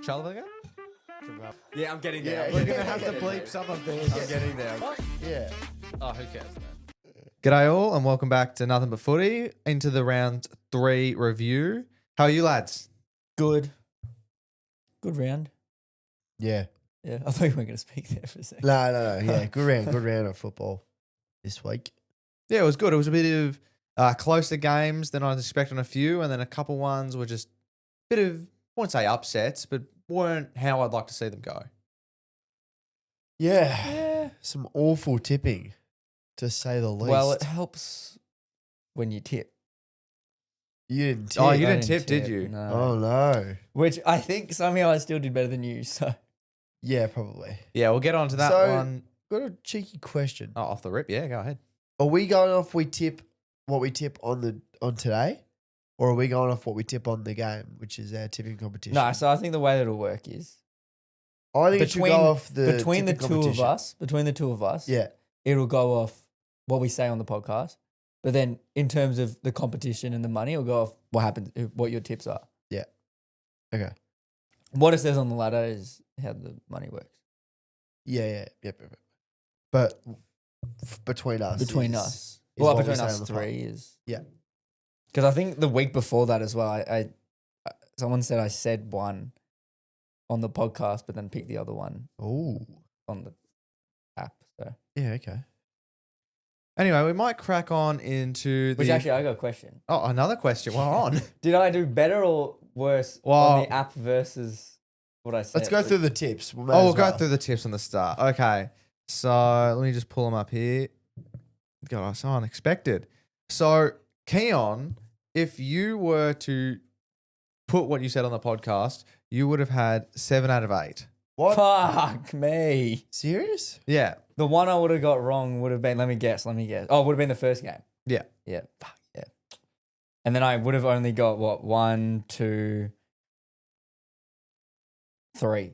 Shall we go? Yeah, I'm getting there. Yeah. We're going to have to bleep some of these. I'm getting there. Yeah. Oh, who cares, man? G'day all, and welcome back to Nothing But Footy, into the round 3 review. How are you, lads? Good. Good round. Yeah. Yeah, I thought you weren't going to speak there for a second. No. Yeah, good round of football this week. Yeah, it was good. It was a bit of closer games than I was expecting a few, and then a couple ones were just a bit of, I won't say upsets, but weren't how I'd like to see them go. Yeah. Yeah. Some awful tipping, to say the least. Well, it helps when you tip. You didn't tip. Oh, you I didn't tip, did you? No. Oh, no. Which I think somehow I still did better than you. So Yeah, probably. Yeah, we'll get on to that So- one. Got a cheeky question. Oh, off the rip. Yeah, go ahead. Are we going off what we tip on today? Or are we going off what we tip on the game, which is our tipping competition? no. So I think the way that it'll work is I think it should go off the between the tipping two of competition. us. Between the two of us, Yeah. it'll go off what we say on the podcast. But then in terms of the competition and the money, it'll go off what happens, what your tips are. Okay. What it says on the ladder is how the money works. Yeah. Yep. But between us. Between is- us. is Well, what we between say us on the pod. three is. Yeah. Because I think the week before that as well, I someone said I said one on the podcast, but then picked the other one Oh. on the app. So, Yeah, okay. Anyway, we might crack on into the... which actually, I got a question. Oh, another question. We're on. Did I do better or worse Well- on the app versus what I said? Let's go through the tips. We'll go through the tips on the start. Okay. So let me just pull them up here. God, so unexpected. So, Keon, if you were to put what you said on the podcast, you would have had 7 out of 8. What? Fuck me. Serious? Yeah. The one I would have got wrong would have been, let me guess. Oh, it would have been the first game. Yeah. Yeah. Fuck, yeah. And then I would have only got, 1, 2, 3. And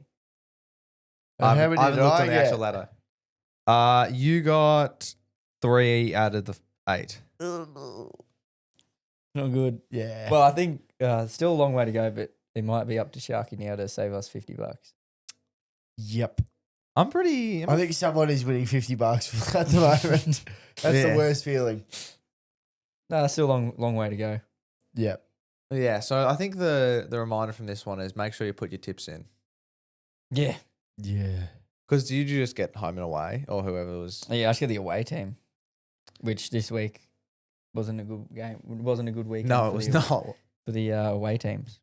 how many I haven't did looked I on the get? actual ladder. You got 3 out of the 8. Not good. Yeah. Well, I think still a long way to go, but it might be up to Sharky now to save us $50. Yep. I'm pretty... I think someone is winning $50 at the moment. That's Yeah. the worst feeling. No, still a long way to go. Yep. Yeah, so I think the reminder from this one is make sure you put your tips in. Yeah. Yeah. Because did you just get home and away or whoever was... Yeah, I should get the away team, which this week wasn't a good game. Wasn't a good week. No, it was not. For the away teams.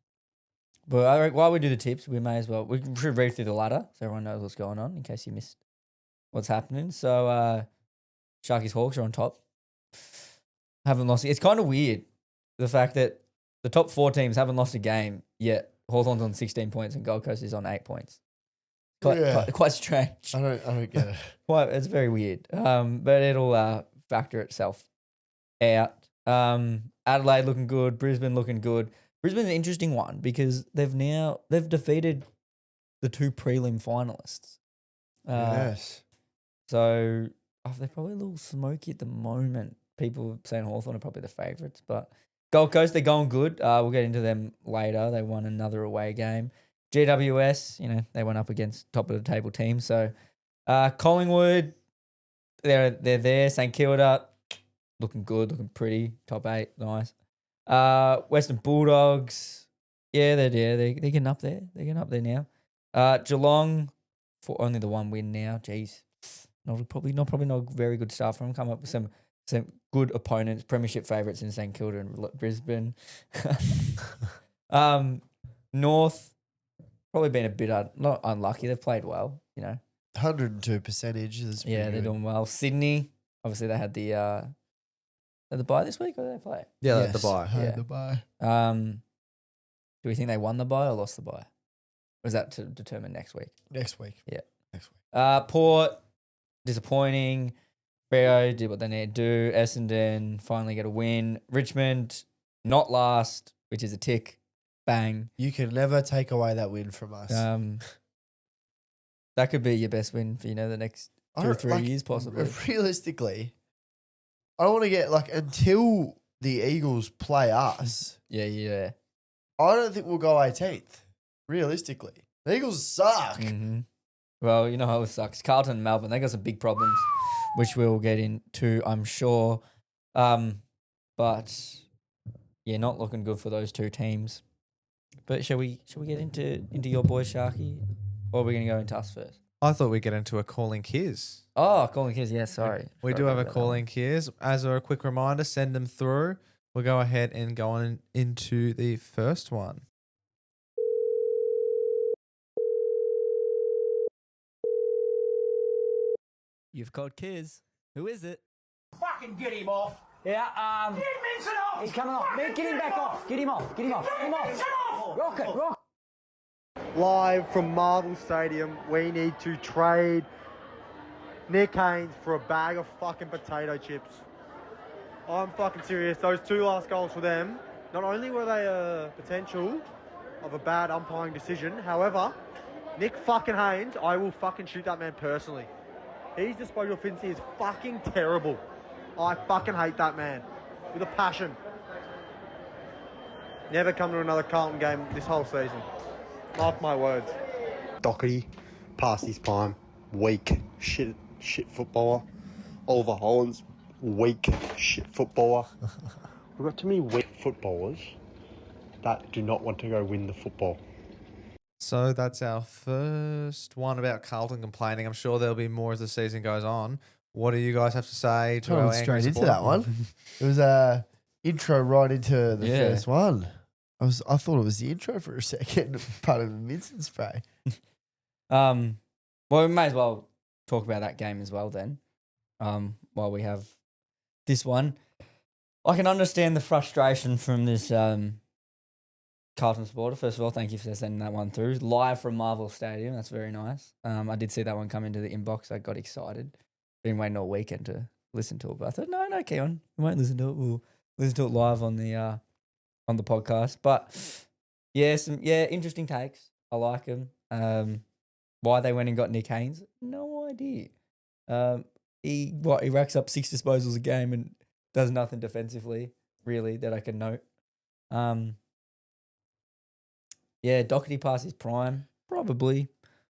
But I reckon while we do the tips, we may as well. We should read through the ladder so everyone knows what's going on in case you missed what's happening. So, Sharkies Hawks are on top. Haven't lost. It's kind of weird the fact that the top 4 teams haven't lost a game yet. Hawthorn's on 16 points and Gold Coast is on 8 points. Quite strange. I don't get it. It's very weird. But it'll factor itself out. Adelaide looking good. Brisbane looking good. Brisbane's an interesting one because they've defeated the 2 prelim finalists. Yes. So they're probably a little smoky at the moment. People saying Hawthorn are probably the favourites, but Gold Coast, they're going good. We'll get into them later. They won another away game. GWS, they went up against top of the table teams. So Collingwood, they're there. St Kilda, looking good, looking pretty. Top 8, nice. Western Bulldogs, yeah, they're getting up there. They're getting up there now. Geelong, for only the 1 win now. Jeez, probably not a very good start for them. Come up with some good opponents, premiership favourites in St Kilda and Brisbane. North, probably been a bit not unlucky. They've played well, 102 percentage. That's pretty they're good. doing well. Sydney, obviously they had the bye this week, or did they play? Yeah, Yes, the bye. had Yeah. the bye. Do we think they won the bye or lost the bye? Or is that to determine next week? Next week. Yeah. Next week. Port, disappointing. Freo did what they need to do. Essendon finally get a win. Richmond, not last, which is a tick. Bang. You can never take away that win from us. That could be your best win for, the next I 2 or don't- 3 like, years possibly. Realistically, I don't want to get until the Eagles play us. Yeah. I don't think we'll go 18th. Realistically, The Eagles suck. Mhm. Well, you know how it sucks. Carlton and Melbourne, they got some big problems, which we'll get into, I'm sure. But yeah, not looking good for those two teams. But shall we get into your boy Sharky, or are we gonna go into us first? I thought we'd get into a calling kids. Oh, calling kids. Yeah, sorry. We Forgot do have a about that one. calling kids. As a quick reminder, send them through. We'll go ahead and go on into the first one. You've called Kiz. Who is it? Fucking get him off. Yeah, Get Minson off. he's coming off. Man, get him back off. Get him off. Get him off. Get him Minson off. off. Rock. Live from Marvel Stadium, we need to trade Nick Haynes for a bag of fucking potato chips. I'm fucking serious. Those two last goals for them, not only were they a potential of a bad umpiring decision, however, Nick fucking Haynes, I will fucking shoot that man personally. His disposal efficiency is fucking terrible. I fucking hate that man with a passion. Never come to another Carlton game this whole season. Mark my words. Doherty, past his prime, weak, shit footballer. Oliver Hollands, weak, shit footballer. We've got too many weak footballers that do not want to go win the football. So that's our first one about Carlton complaining. I'm sure there'll be more as the season goes on. What do you guys have to say to Went our straight angry into supporter? that one. It was a intro right into the Yeah. first one. I thought it was the intro for a second, part of the Minson spray. Well, we may as well talk about that game as well then. While we have this one, I can understand the frustration from this Carlton supporter. First of all, thank you for sending that one through live from Marvel Stadium. That's very nice. I did see that one come into the inbox. I got excited. Been waiting all weekend to listen to it, but I thought, no, Keon, we won't listen to it. We'll listen to it live on the podcast. But yeah, interesting takes. I like them. Why they went and got Nick Haynes? No idea. He racks up 6 disposals a game and does nothing defensively, really, that I can note. Yeah, Doherty past his prime, probably,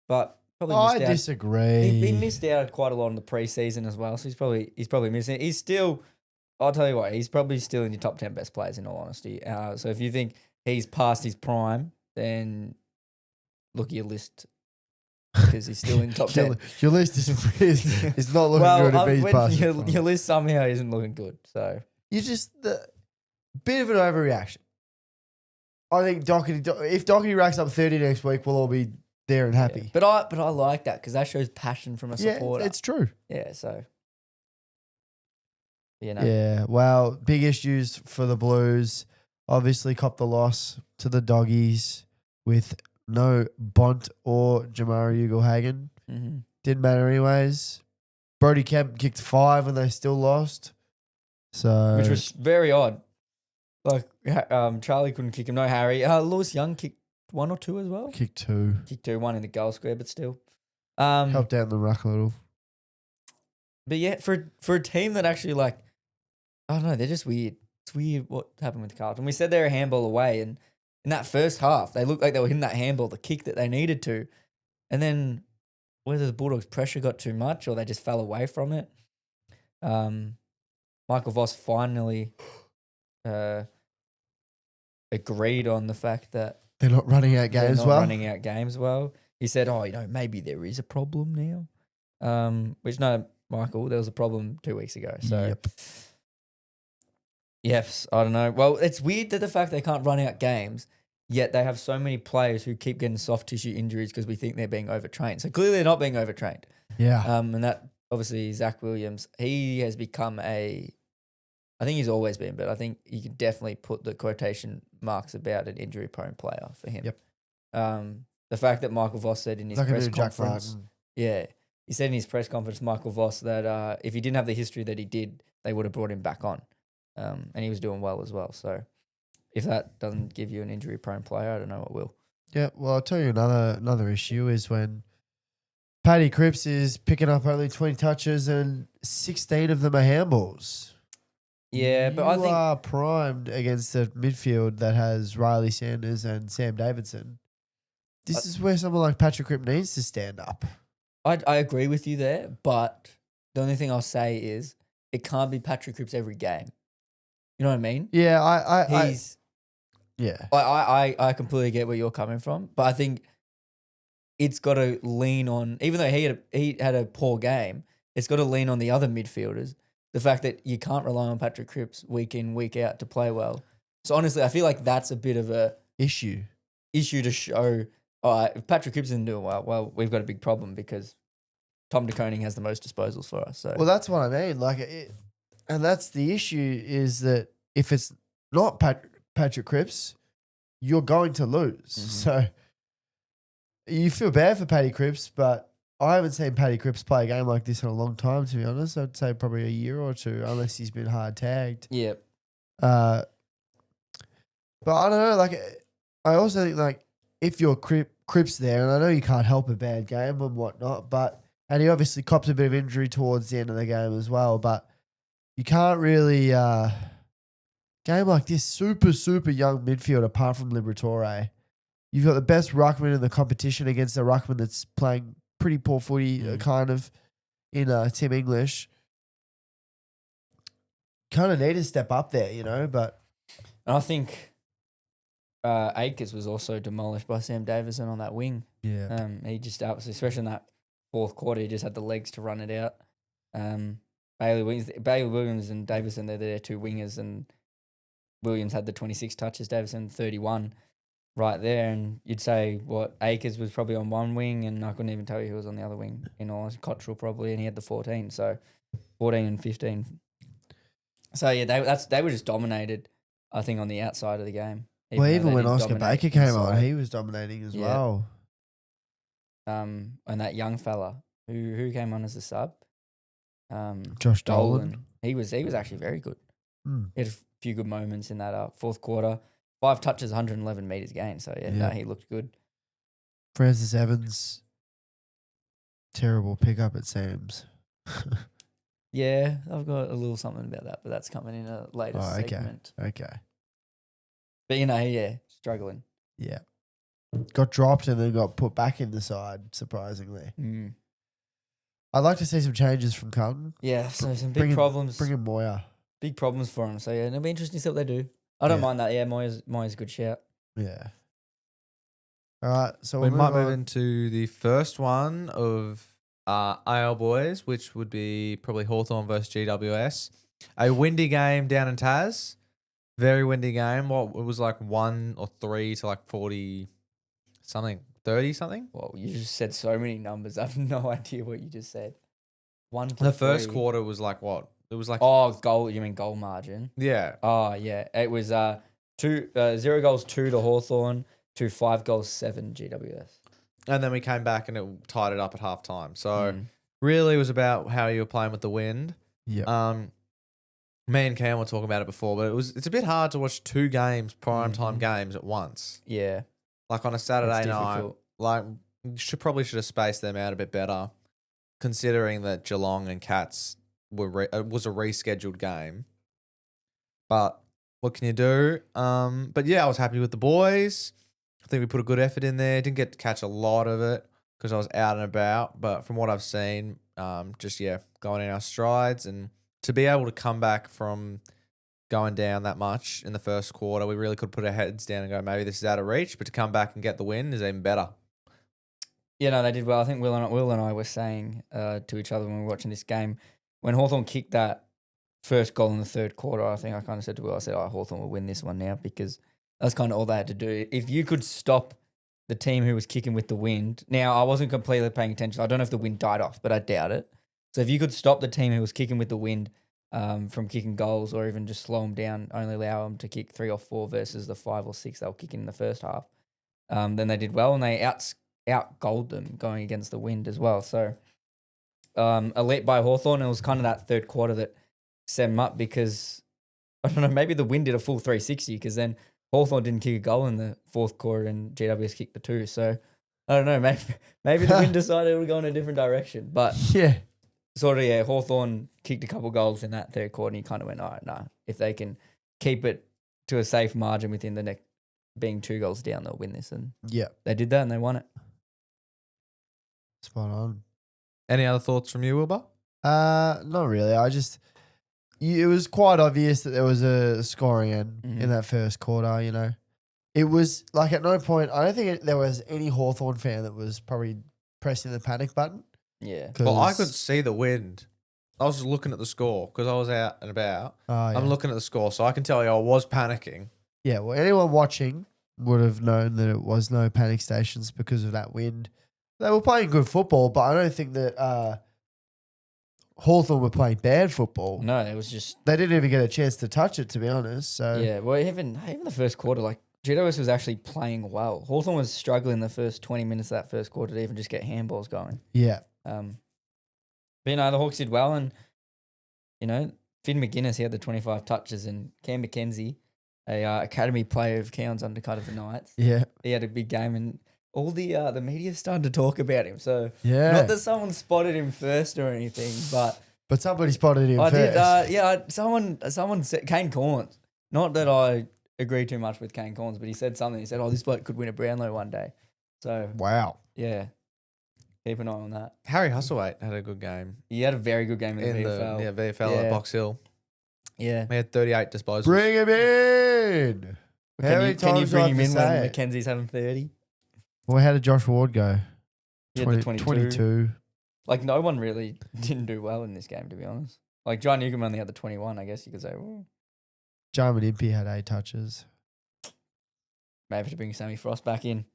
but probably I missed out. disagree. He missed out quite a lot in the preseason as well, so he's probably missing. He's still, I'll tell you what, he's probably still in your top 10 best players in all honesty. So if you think he's past his prime, then look at your list because he's still in top 10. Your list is not looking good if he's past his prime. your list somehow isn't looking good. So You just bit of an overreaction. I think if Doherty racks up 30 next week, we'll all be there and happy. but I like that because that shows passion from a Yeah, supporter. it's true. Yeah, so you know. Yeah, well, big issues for the Blues. Obviously, copped the loss to the Doggies with no Bont or Jamari Ugle-Hagen. Mm-hmm. Didn't matter anyways. Brody Kemp kicked 5 and they still lost. So Which was very odd. Like Charlie couldn't kick him. No Harry. Lewis Young kicked 1 or 2 as well. kicked 2. Kicked 2, 1 in the goal square, but still. Helped out in the ruck a little. But yeah, for a team that actually I don't know, they're just weird. It's weird what happened with Carlton. We said they're a handball away, and in that first half, they looked like they were hitting that handball, the kick that they needed to. And then whether the Bulldogs' pressure got too much or they just fell away from it. Michael Voss finally agreed on the fact that They're not running out they're games not well. running out games well. He said, maybe there is a problem now. Which no, Michael, there was a problem 2 weeks ago. So Yep. yes, I don't know. Well, it's weird that the fact they can't run out games, yet they have so many players who keep getting soft tissue injuries because we think they're being overtrained. So clearly they're not being overtrained. Yeah. And that obviously Zach Williams, he has become I think he's always been, but I think you can definitely put the quotation marks about an injury prone player for him. Yep. The fact that Michael Voss said in his Like a press bit of Jack conference, Martin. yeah, he said in his press conference, Michael Voss, that if he didn't have the history that he did, they would have brought him back on. And he was doing well as well. So if that doesn't give you an injury prone player, I don't know what will. Yeah, well, I'll tell you another issue is when Paddy Cripps is picking up only 20 touches and 16 of them are handballs. Yeah, but I You think are primed against a midfield that has Riley Sanders and Sam Davidson. This is where someone like Patrick Cripps needs to stand up. I agree with you there, but the only thing I'll say is it can't be Patrick Cripps every game. You know what I mean? Yeah, I He's yeah. I completely get where you're coming from, but I think it's got to lean on, even though he had a poor game, it's got to lean on the other midfielders. The fact that you can't rely on Patrick Cripps week in, week out to play well. So honestly, I feel like that's a bit of a Issue. to show, all right, if Patrick Cripps isn't doing well, we've got a big problem because Tom de Koning has the most disposals for us. So Well, that's what I mean. Like, and that's the issue is that if it's not Patrick Cripps, you're going to lose. So you feel bad for Paddy Cripps, but I haven't seen Paddy Cripps play a game like this in a long time, to be honest. I'd say probably a year or two, unless he's been hard tagged. yeah, But I don't know. Like, I also think like if you're Cripps there, and I know you can't help a bad game and whatnot, and he obviously copped a bit of injury towards the end of the game as well. But you can't really game like this super young midfield apart from Liberatore. You've got the best ruckman in the competition against a ruckman that's playing pretty poor footy, kind of in Tim English. Kind of need to step up there, you know. But and I think Akers was also demolished by Sam Davison on that wing. yeah, He just absolutely, especially in that fourth quarter, he just had the legs to run it out. Bailey Williams and Davison, they're their two wingers, and Williams had the 26 touches, Davison 31 right there. And you'd say, Akers was probably on one wing, and I couldn't even tell you who was on the other wing. In all honesty, Cottrell probably, and he had the 14. So 14 and 15. So yeah, they were just dominated, I think, on the outside of the game. Well, though even they when did Oscar dominate Baker came on, inside. he was dominating as Yeah. well. And that young fella who came on as a sub, Josh Dolan. Dolan. He was actually very good. Hmm. He had a few good moments in that fourth quarter. 5 touches, 111 meters gained. So yeah, no, Yeah. he looked good. Francis Evans, terrible pickup at Sam's. Yeah, I've got a little something about that, but that's coming in a later Oh, okay. segment. Okay. But struggling. Yeah. Got dropped and then got put back in the side, surprisingly. Mm. I'd like to see some changes from Carlton. Yeah, so some Bring big in- problems. Bring in Moya. Big problems for him. So yeah, it'll be interesting to see what they do. I don't Yeah. mind that. Yeah, Moya's a good shout. Yeah. All right. So We we'll might move on. into the first one of AL boys, which would be probably Hawthorn versus GWS. A windy game down in Tas. Very windy game. It was like 1 or 3 to like 40 something, 30 something. Well, you just said so many numbers. I have no idea what you just said. 1 to The first 3. quarter was like what? It was like Oh, goal. You mean goal margin? yeah. Oh, yeah. It was 0 goals 2 to Hawthorn to 5 goals 7 GWS. And then we came back and it tied it up at halftime. So Mm. really it was about how you were playing with the wind. Yeah. Me and Cam were talking about it before, but it's a bit hard to watch 2 games, prime time Mhm. games at once. Yeah. Like on a Saturday It's night, difficult. like should have spaced them out a bit better, considering that Geelong and Cats was a rescheduled game. But what can you do? But yeah, I was happy with the boys. I think we put a good effort in there. Didn't get to catch a lot of it because I was out and about, but from what I've seen, going in our strides, and to be able to come back from going down that much in the first quarter, we really could put our heads down and go, maybe this is out of reach, but to come back and get the win is even better. Yeah, no, they did well. I think Will and I were saying to each other when we were watching this game, when Hawthorn kicked that first goal in the third quarter, I think I kind of said to Will, I said, Hawthorn will win this one now, because that's kind of all they had to do. If you could stop the team who was kicking with the wind. Now, I wasn't completely paying attention. I don't know if the wind died off, but I doubt it. So if you could stop the team who was kicking with the wind from kicking goals, or even just slow them down, only allow them to kick 3 or 4 versus the 5 or 6 they were kicking in the first half, then they did well, and they out-goaled them going against the wind as well. So elite by Hawthorn. It was kind of that third quarter that set them up, because, I don't know, maybe the wind did a full 360, because then Hawthorn didn't kick a goal in the fourth quarter and GWS kicked the 2. So I don't know, maybe the wind decided it would go in a different direction. But Yeah. sort of, yeah, Hawthorn kicked a couple goals in that third quarter, and he kind of went, all right, nah, if they can keep it to a safe margin within the being 2 goals down, they'll win this, and Yeah, they did that and they won it. spot on. Any other thoughts from you, Wilbur? Not really. It was quite obvious that there was a scoring end Mhm. in that first quarter, you know. It was like at no point, I don't think there was any Hawthorn fan that was probably pressing the panic button. Yeah. Well, I 'cause- could see the wind. I was just looking at the score because I was out and about. Oh, yeah. I'm looking at the score, so I can tell you I was panicking. Yeah, well, anyone watching would have known that it was no panic stations because of that wind. They were playing good football, but I don't think that Hawthorn were playing bad football. No, it was just They didn't even get a chance to touch it, to be honest. So yeah. Well, even the first quarter, like GWS was actually playing well. Hawthorn was struggling the first 20 minutes of that first quarter to even just get handballs going. yeah. But the Hawks did well, and Finn McGuinness, he had the 25 touches, and Cam McKenzie, a academy player of Keon's undercut of the Knights, Yeah. he had a big game, and all the media started to talk about him. So Yeah. not that someone spotted him first or anything, but But somebody spotted him I first. did. Someone said Kane Corns. Not that I agree too much with Kane Corns, but he said something. He said, "Oh, this bloke could win a Brownlow one day." So Wow. yeah, keep an eye on that. Harry Hustlewaite had a good game He had a very good game in the in VFL. the VFL at Yeah. Box Hill. Yeah. He had 38 disposals. Bring him in. How Can many you times do I bring have him to in say when it? Mackenzie's having 30? Well, how did Josh Ward go? He had the 22. 22. Like, no one really didn't do well in this game, to be honest. Like, John Newcomb only had the 21, I guess you could say. Well, Jarman Impey had 8 touches. maybe to bring Sammy Frost back in.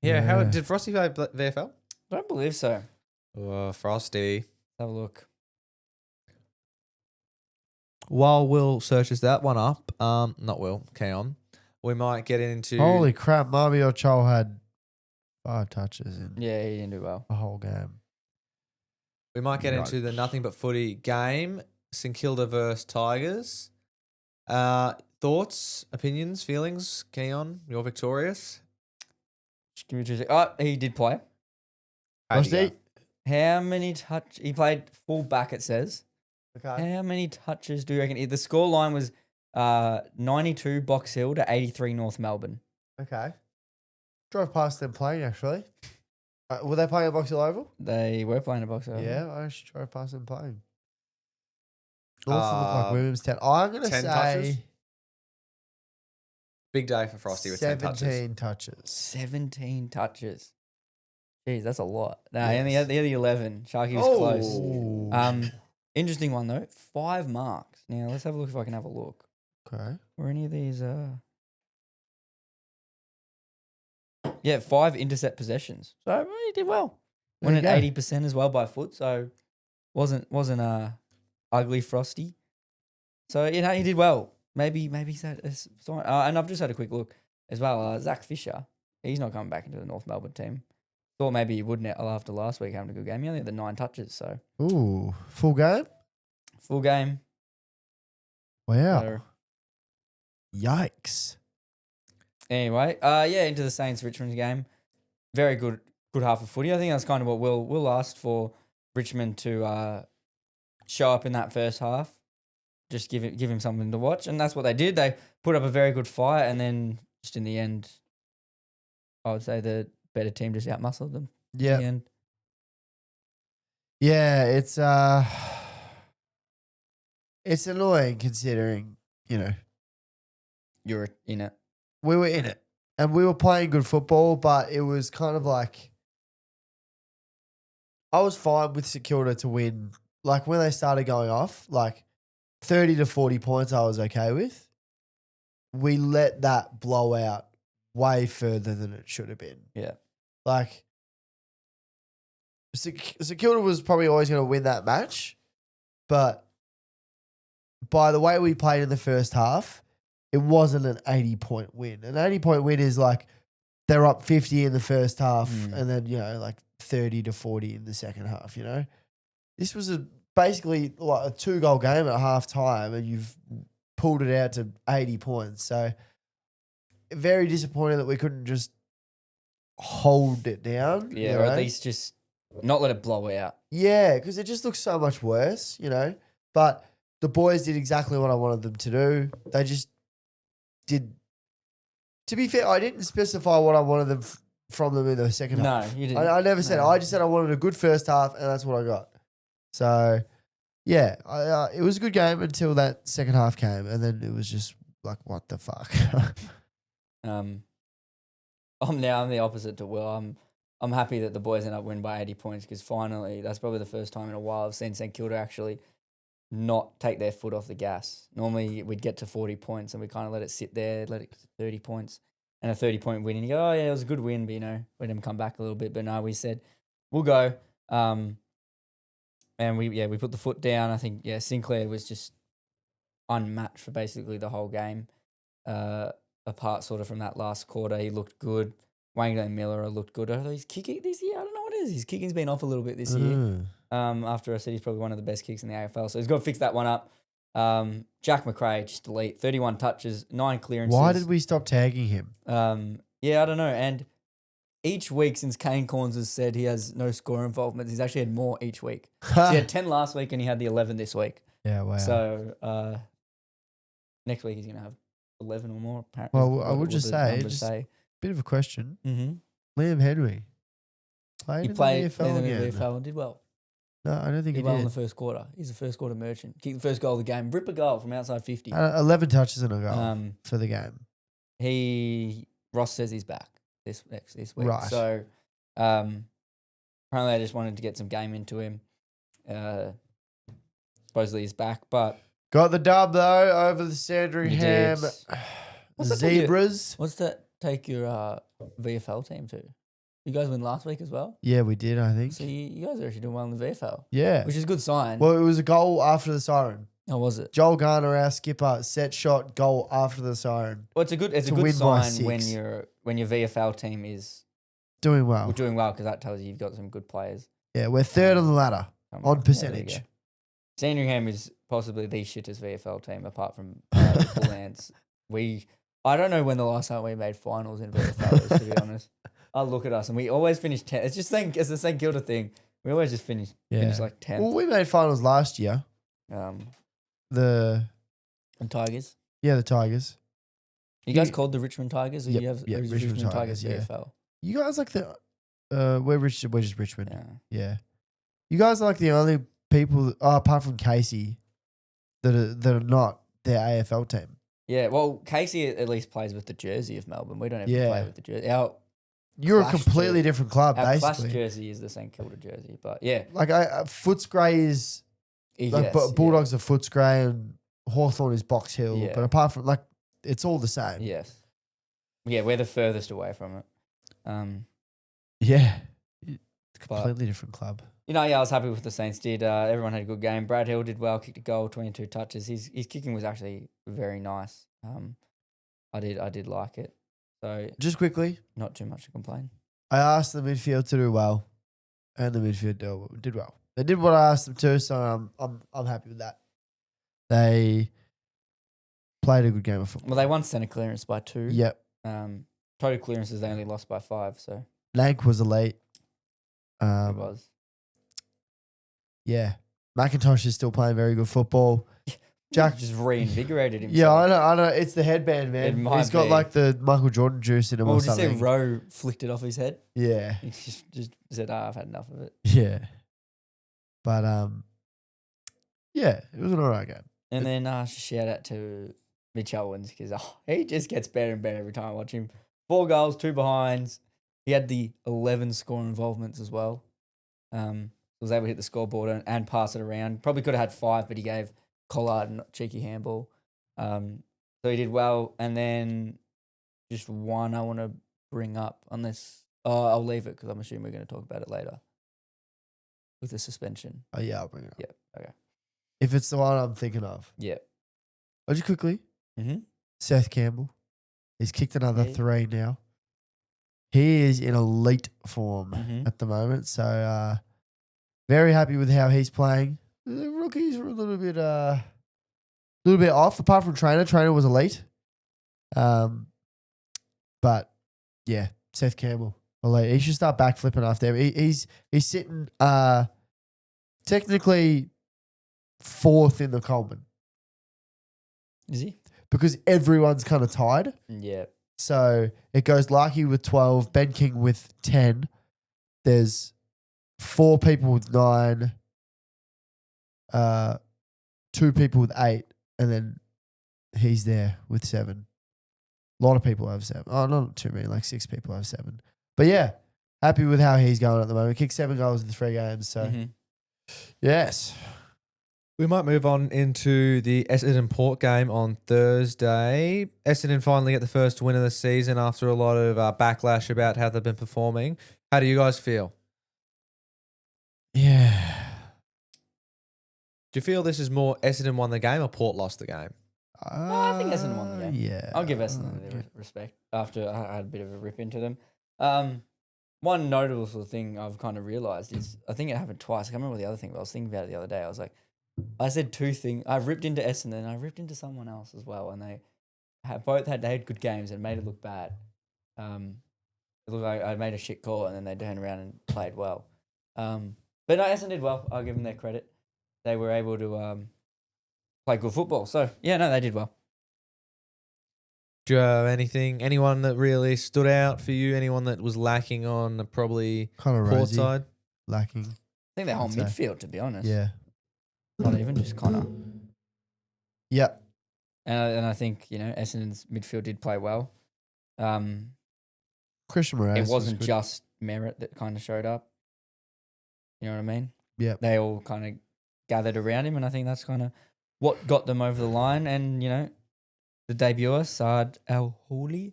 Yeah, how Yeah. did Frosty play VFL? I don't believe so. Oh, Frosty. Have a look. While Will searches that one up, not Will, Keon, we might get into Holy crap. Marby Ochol had 5 touches in Yeah, he didn't do well. the whole game. we might get Right. into the nothing but footy game, St Kilda versus Tigers. Thoughts, opinions, feelings, Keon, you're victorious. Just give me 2 seconds. Oh, he did play. How'd you Frosty? go? How many touch? He played full back, it says. Okay. How many touches do you reckon? The score line was 92 Box Hill to 83 North Melbourne. Okay. Drove past them playing, actually. Were they playing at Box Hill Oval? They were playing a Box Hill. Yeah, I actually drove past them playing. Northern look like Um, Williamstown. I'm going to 10 say touches? Big day for Frosty with 10 touches. 17 touches. 17 touches. Jeez, that's a lot. No, he Yes. only had the 11. Sharky was Oh. close. Ooh. Interesting one though. 5 marks. Now let's have a look if I can have a look. Okay. Were any of these? Yeah, 5 intercept possessions. So he did well. There Went you at go. 80% as well by foot. So wasn't ugly Frosty. So he did well. Maybe he's had and I've just had a quick look as well. Zach Fisher, he's not coming back into the North Melbourne team. Thought maybe he would now after last week having a good game. He only had the 9 touches, so Ooh. Full game? full game. Wow. So, Yikes. anyway, into the Saints Richmond game. Very good half of footy. I think that's kind of what Will asked for Richmond to show up in that first half. Just give him something to watch, and that's what they did. They put up a very good fight, and then just in the end, I would say the better team just outmuscled them. In Yeah. the end. Yeah, it's annoying considering, You're in it. we were in it and we were playing good football, but it was kind of like I was fine with St Kilda to win. Like when they started going off, like 30 to 40 points I was okay with. We let that blow out way further than it should have been. Yeah. Like St Kilda was probably always going to win that match, but by the way we played in the first half, it wasn't an 80-point win. An 80-point win is like they're up 50 in the first half and then, like 30 to 40 in the second half, This was basically like a 2-goal game at half time and you've pulled it out to 80 points. So very disappointed that we couldn't just hold it down. Yeah, or at least just not let it blow out. Yeah, because it just looks so much worse, But the boys did exactly what I wanted them to do. They just did To be fair, I didn't specify what I wanted from them in the second No, half. you didn't. I never said. No. I just said I wanted a good first half, and that's what I got. So, yeah, it was a good game until that second half came, and then it was just like, what the fuck? I'm the opposite to Will. I'm happy that the boys end up winning by 80 points because finally, that's probably the first time in a while I've seen St Kilda actually not take their foot off the gas. Normally, we'd get to 40 points and we kind of let it sit there, let it get to 30 points, and a 30-point win. And you go, oh yeah, it was a good win, but let them come back a little bit. But no, we said we'll go. And we put the foot down. I think Sinclair was just unmatched for basically the whole game. Apart sort of from that last quarter, he looked good. Wayne Miller looked good. Although he's kicking this year, I don't know what it is. His kicking's been off a little bit this year. After I said he's probably one of the best kicks in the AFL, so he's got to fix that one up. Jack McRae just elite, 31 touches, 9 clearances. Why did we stop tagging him? Yeah, I don't know. And each week since Kane Corns has said he has no score involvement, he's actually had more each week. So he had 10 last week and he had the 11 this week. Yeah, wow. So next week he's going to have 11 or more. Apparently. Well, I would just the say, numbers say. Bit of a question. Mm-hmm. Liam Henry played He in played the VFL in the again. VFL and did well. No, I don't think Did he well in did. the first quarter. He's a first quarter merchant. Kicked the first goal of the game. Rip a goal from outside 50. 11 touches and a goal Um, for the game. Ross says he's back this week. Right. So apparently I just wanted to get some game into him. Supposedly he's back, but Got the dub though over the Sandringham You did. What's that take you- Zebras. what's that take your VFL team to? You guys win last week as well? Yeah, we did, I think. So you guys are actually doing well in the VFL, Yeah. which is a good sign. Well, it was a goal after the siren. How was it? Joel Garner, our skipper, set shot goal after the siren. Well, it's a to good win by sign when 6. your VFL team is Doing well. doing well because that tells you you've got some good players. Yeah, we're third on the ladder on There you percentage. go. Sandringham is possibly the shittest VFL team apart from the Bullants. I don't know when the last time we made finals in VFL is, to be honest. I look at us and we always finish 10th. It's the St Kilda thing. We always just finish like 10th. Well, we made finals last year. And The Tigers. Tigers. You guys You- called the Richmond Tigers, or Yep, you have yep, or is it Richmond Richmond Tigers, Tigers yeah. VFL? You guys like the we're just Richmond. Yeah. Yeah. You guys are like the only people apart from Casey that are not their AFL team. Yeah, well, Casey at least plays with the jersey of Melbourne. We don't have to Yeah. play with the jersey. Our You're a Clash completely jersey. different club, class basically. jersey is the St Kilda jersey, but yeah, Like Footscray is like yes, Bulldogs are Footscray and Hawthorn is Box Hill. Yeah. But apart from it's all the same. yes, yeah, we're the furthest away from it. Yeah. It's a But- completely different club. I was happy with the Saints did. Everyone had a good game. Brad Hill did well, kicked a goal, 22 touches. His kicking was actually very nice. I did like it. So Just quickly, not too much to complain. I asked the midfield to do well, and the midfield did well. They did what I asked them to, so I'm happy with that. They played a good game of football. Well, they won centre clearance by 2. Yep. Total clearances they only lost by 5. So Lank was elite. it was. Yeah. McIntosh is still playing very good football. Jack, Just reinvigorated himself. yeah, I know. It's the headband, It man. might He's got be. like the Michael Jordan juice in him Well, or did you see something. Rowe flicked it off his head? Yeah, He just said, I've had enough of it. yeah. But yeah, it was an alright game. And then shout out to Mitch Owens because he just gets better and better every time I watch him. 4 goals, 2 behinds. He had the 11 score involvements as well. Was able to hit the scoreboard and pass it around. Probably could have had 5, but he gave Collard a cheeky handball. So he did well. And then just one I want to bring up, unless I'll leave it because I'm assuming we're going to talk about it later with the suspension. Oh yeah, I'll bring it up. Yep. Okay. If it's the one I'm thinking of. Yeah. Oh, just quickly, Mm-hmm. Seth Campbell. He's kicked another Yeah. 3 now. He is in elite form Mhm. at the moment. So very happy with how he's playing. The rookies were a little bit off, apart from Trainer. Trainer was elite. But yeah, Seth Campbell. Elite. He should start backflipping after him. He's sitting technically 4th in the Coleman Is he? because everyone's kind of tied. Yeah. So it goes Larky with 12, Ben King with 10. There's 4 people with 9, 2 people with 8, and then he's there with 7. A lot of people have 7. Oh, not too many, like 6 people have 7. But yeah, happy with how he's going at the moment. Kicked 7 goals in 3 games. So, yes. We might move on into the Essendon Port game on Thursday. Essendon finally get the first win of the season after a lot of backlash about how they've been performing. How do you guys feel? Yeah. Do you feel this is more Essendon won the game or Port lost the game? I think Essendon won the game. Yeah. I'll give Essendon their respect after I had a bit of a rip into them. One notable sort of thing I've kind of realised is, I think it happened twice. I can't remember what the other thing, but I was thinking about it the other day. I was like, I said 2 things. I ripped into Essendon and I ripped into someone else as well. And they had good games and made it look bad. It looked like I made a shit call and then they turned around and played well. But no, Essendon did well. I'll give them their credit. They were able to play good football. So, yeah, no, they did well. Do you have anyone that really stood out for you? Anyone that was lacking on probably Kind of Port rosy, side? lacking. I think their whole I'd say. midfield, to be honest. Yeah. Not even just Connor. Yep. And I think, Essendon's midfield did play well. Christian Moraes. It wasn't was good. just Merritt that kind of showed up. You know what I mean? Yep. They all kind of gathered around him, and I think that's kind of what got them over the line. And, the debuter, Saad Al-Houli,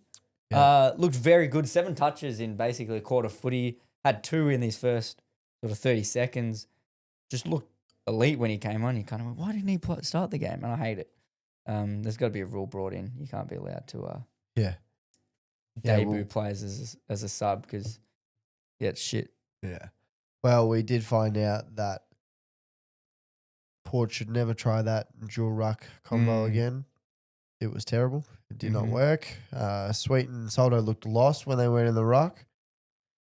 looked very good. 7 touches in basically a quarter footy. Had 2 in his first sort of 30 seconds. Just looked elite when he came on. You kind of went, why didn't he start the game? And I hate it. There's got to be a rule brought in. You can't be allowed to Yeah, debut players as a sub because, it's shit. Yeah. Well, we did find out that Port should never try that dual ruck combo again. It was terrible. It did not work. Sweet and Soldo looked lost when they went in the ruck.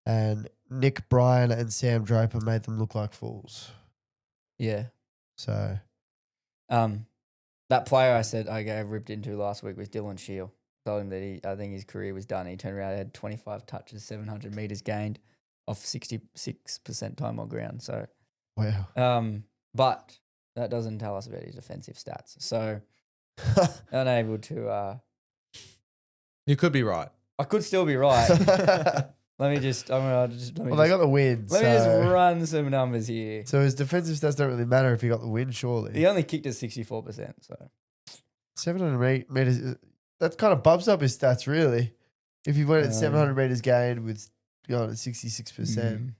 And Nick Bryan and Sam Draper made them look like fools. Yeah. So, That player I said I ripped into last week was Dylan Shield. Told him that I think his career was done. He turned around and had 25 touches, 700 meters gained off 66% time on ground. So, wow. but that doesn't tell us about his defensive stats. So, unable to. You could be right. I could still be right. Let me just. Well, they got the win. Let me just run some numbers here. So his defensive stats don't really matter if he got the win, surely. He only kicked at 64%. So 700 meters, that kind of bumps up his stats, really. If he went at 700 meters gained with going at 66%. You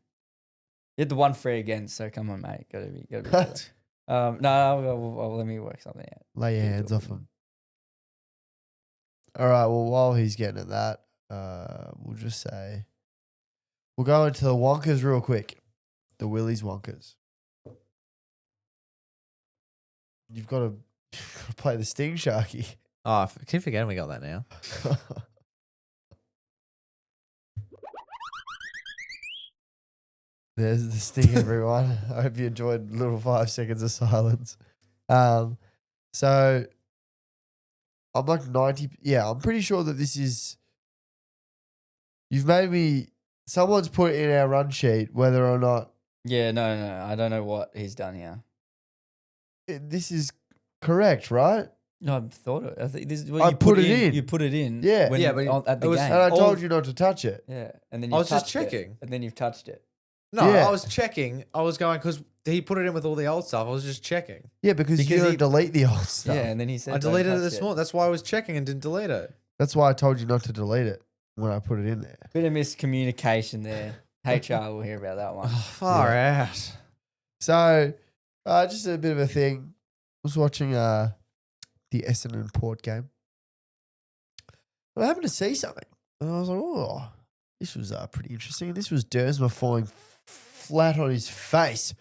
had the one free against, so come on, mate. Gotta be better. No, let me work something out. Lay your hands off him. All right, well, while he's getting at that, we'll just say we'll go into the Wonkers real quick. The Willies Wonkers. You've got to play the Sting, Sharky. Oh, I keep forgetting we got that now. There's the Sting, everyone. I hope you enjoyed little 5 seconds of silence. So I'm like 90. Yeah, I'm pretty sure that this is. You've made me. Someone's put it in our run sheet whether or not Yeah, no. I don't know what he's done here. this is correct, right? No, I thought it. I think this is I you put it in. You put it in. Yeah. when- Yeah, but at the it was- game. And I All- told you not to touch it. Yeah, and then I you was just touched it, checking. and then you've touched it. No, Yeah. I was checking. I was going because he put it in with all the old stuff. I was just checking. Yeah, because you Because don't he- delete the old stuff. Yeah, and then he said I don't deleted it touch this morning. That's why I was checking and didn't delete it. That's why I told you not to delete it when I put it in there. Bit of miscommunication there. HR will hear about that one. Oh, far out. So, just a bit of a thing. I was watching the Essendon Port game. And I happened to see something. And I was like, oh, this was pretty interesting. This was Dersma falling flat on his face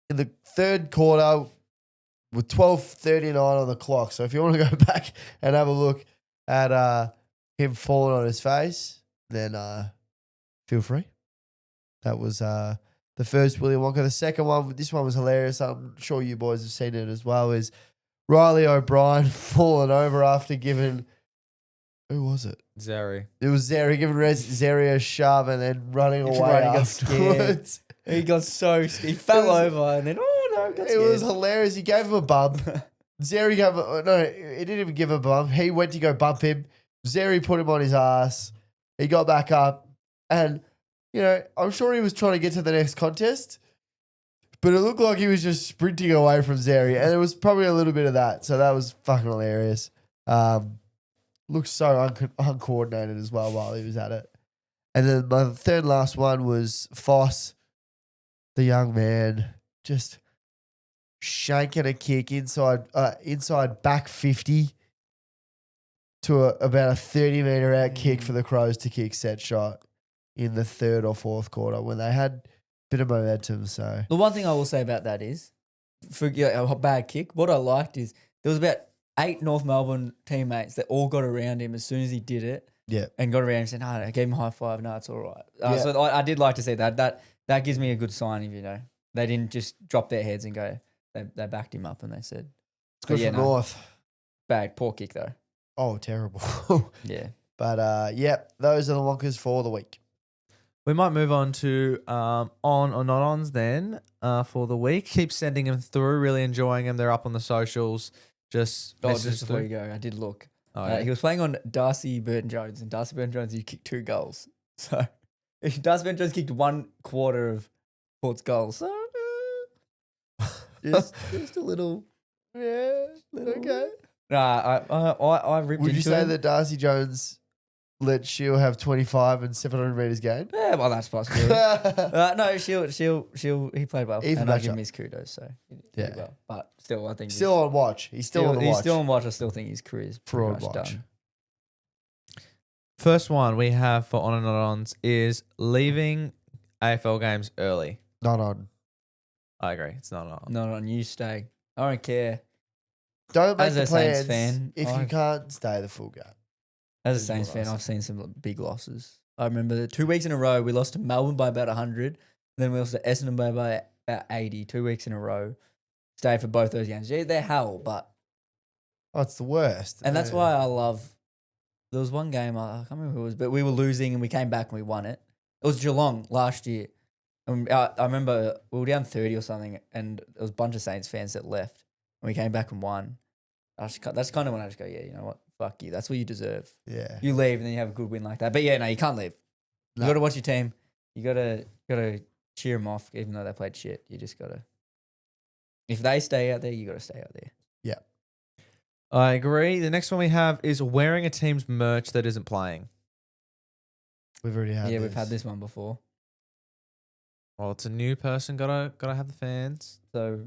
in the third quarter with 12:39 on the clock. So if you want to go back and have a look at him falling on his face, then feel free. That was the first Willy Wonka. The second one, this one was hilarious. I'm sure you boys have seen it as well, is Riley O'Brien falling over after giving Who was it? Zeri. It was Zeri giving Zeri a shove and then running He away got scared. afterwards. He got so he fell over and then got It was hilarious. He gave him a bump. Zeri gave he didn't even give him a bump. He went to go bump him. Zeri put him on his ass. He got back up. And, I'm sure he was trying to get to the next contest. But it looked like he was just sprinting away from Zeri. And it was probably a little bit of that. So that was fucking hilarious. Looked so uncoordinated as well while he was at it. And then my third and last one was Foss, the young man, just shanking a kick inside back 50 to about a 30-meter out kick for the Crows to kick set shot in the third or fourth quarter when they had a bit of momentum. So The one thing I will say about that is, for a bad kick, what I liked is there was about 8 North Melbourne teammates that all got around him as soon as he did it. Yeah. And got around him and said, no, I gave him a high five. No, it's all right. Yeah. So I did like to see that. That gives me a good sign if, they didn't just drop their heads and go, they backed him up and they said, it's good yeah, for no. North. bad, poor kick though. Oh, terrible. Yeah. But those are the Wonkers for the week. We might move on to on or not ons then for the week. Keep sending them through. Really enjoying them. They're up on the socials. Just Just before you go, I did look. Oh, yeah. He was playing on Darcy Burton-Jones, and Darcy Burton-Jones, he kicked 2 goals. So if Darcy Burton-Jones kicked 1/4 of Port's goals. So just a little. Yeah. Okay. Nah, I ripped Would you into say him. that Darcy Jones let Shield have 25 and 700 metres gained? Yeah, well, that's possible. No, she'll. He played well, Even and I matchup. give him his kudos. So he did Yeah. well. But still, I think Still on watch. He's still on the he's watch. still on watch. I still think his career is pretty on much watch. done. First one we have for on and not ons is leaving AFL games early. Not on. I agree. It's not on. Not on you. Stay. I don't care. Don't make As the a Saints plans fan, if you I've- can't stay the full game. As a Is what Saints I fan, say. I've seen some big losses. I remember the 2 weeks in a row, we lost to Melbourne by about 100. Then we lost to Essendon by about 80, 2 weeks in a row. Stayed for both those games. Yeah, they're hell, but... Oh, it's the worst. And that's why I love... There was one game, I can't remember who it was, but we were losing and we came back and we won it. It was Geelong last year. And I remember we were down 30 or something and there was a bunch of Saints fans that left. And we came back and won. That's kind of when I just go, yeah, you know what? Fuck you. That's what you deserve. Yeah. You leave and then you have a good win like that. But yeah, no, you can't leave. You No. got to watch your team. You got to cheer them off, even though they played shit. You just got to. If they stay out there, you got to stay out there. I agree. The next one we have is wearing a team's merch that isn't playing. We've already had We've had this one before. Well, it's a new person. Gotta have the fans. So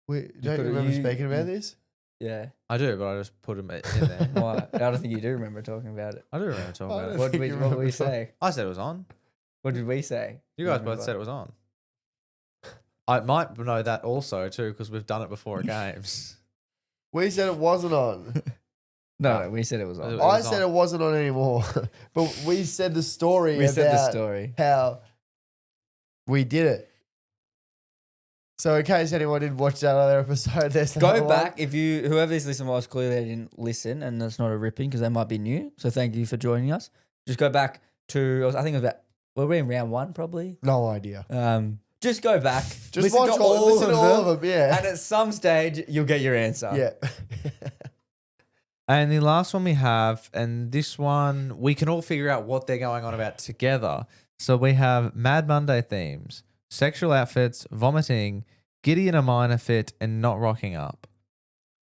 Don't you could've- remember you- speaking about you- this? yeah, I do, but I just put them in there. why? I don't think you do remember talking about it. I do remember talking I about don't it. What did think we, you what did we remember say? I said it was on. What did we say? You guys Remember? both said it was on. I might know that also too because we've done it before at games. We said it wasn't on. No, we said it was on. It I was said on. it wasn't on anymore. But we said the story We about said the story. how we did it. So in case anyone didn't watch that other episode, there's another Go one. back if whoever's listening was clearly they didn't listen, and that's not a ripping because they might be new. So thank you for joining us. Just go back to I think it was about were we in round 1 probably. No idea. Just go back. Just listen watch to all of them. Yeah. and at some stage you'll get your answer. Yeah. And the last one we have, and this one we can all figure out what they're going on about together. So we have Mad Monday themes, sexual outfits, vomiting, giddy in a minor fit, and not rocking up.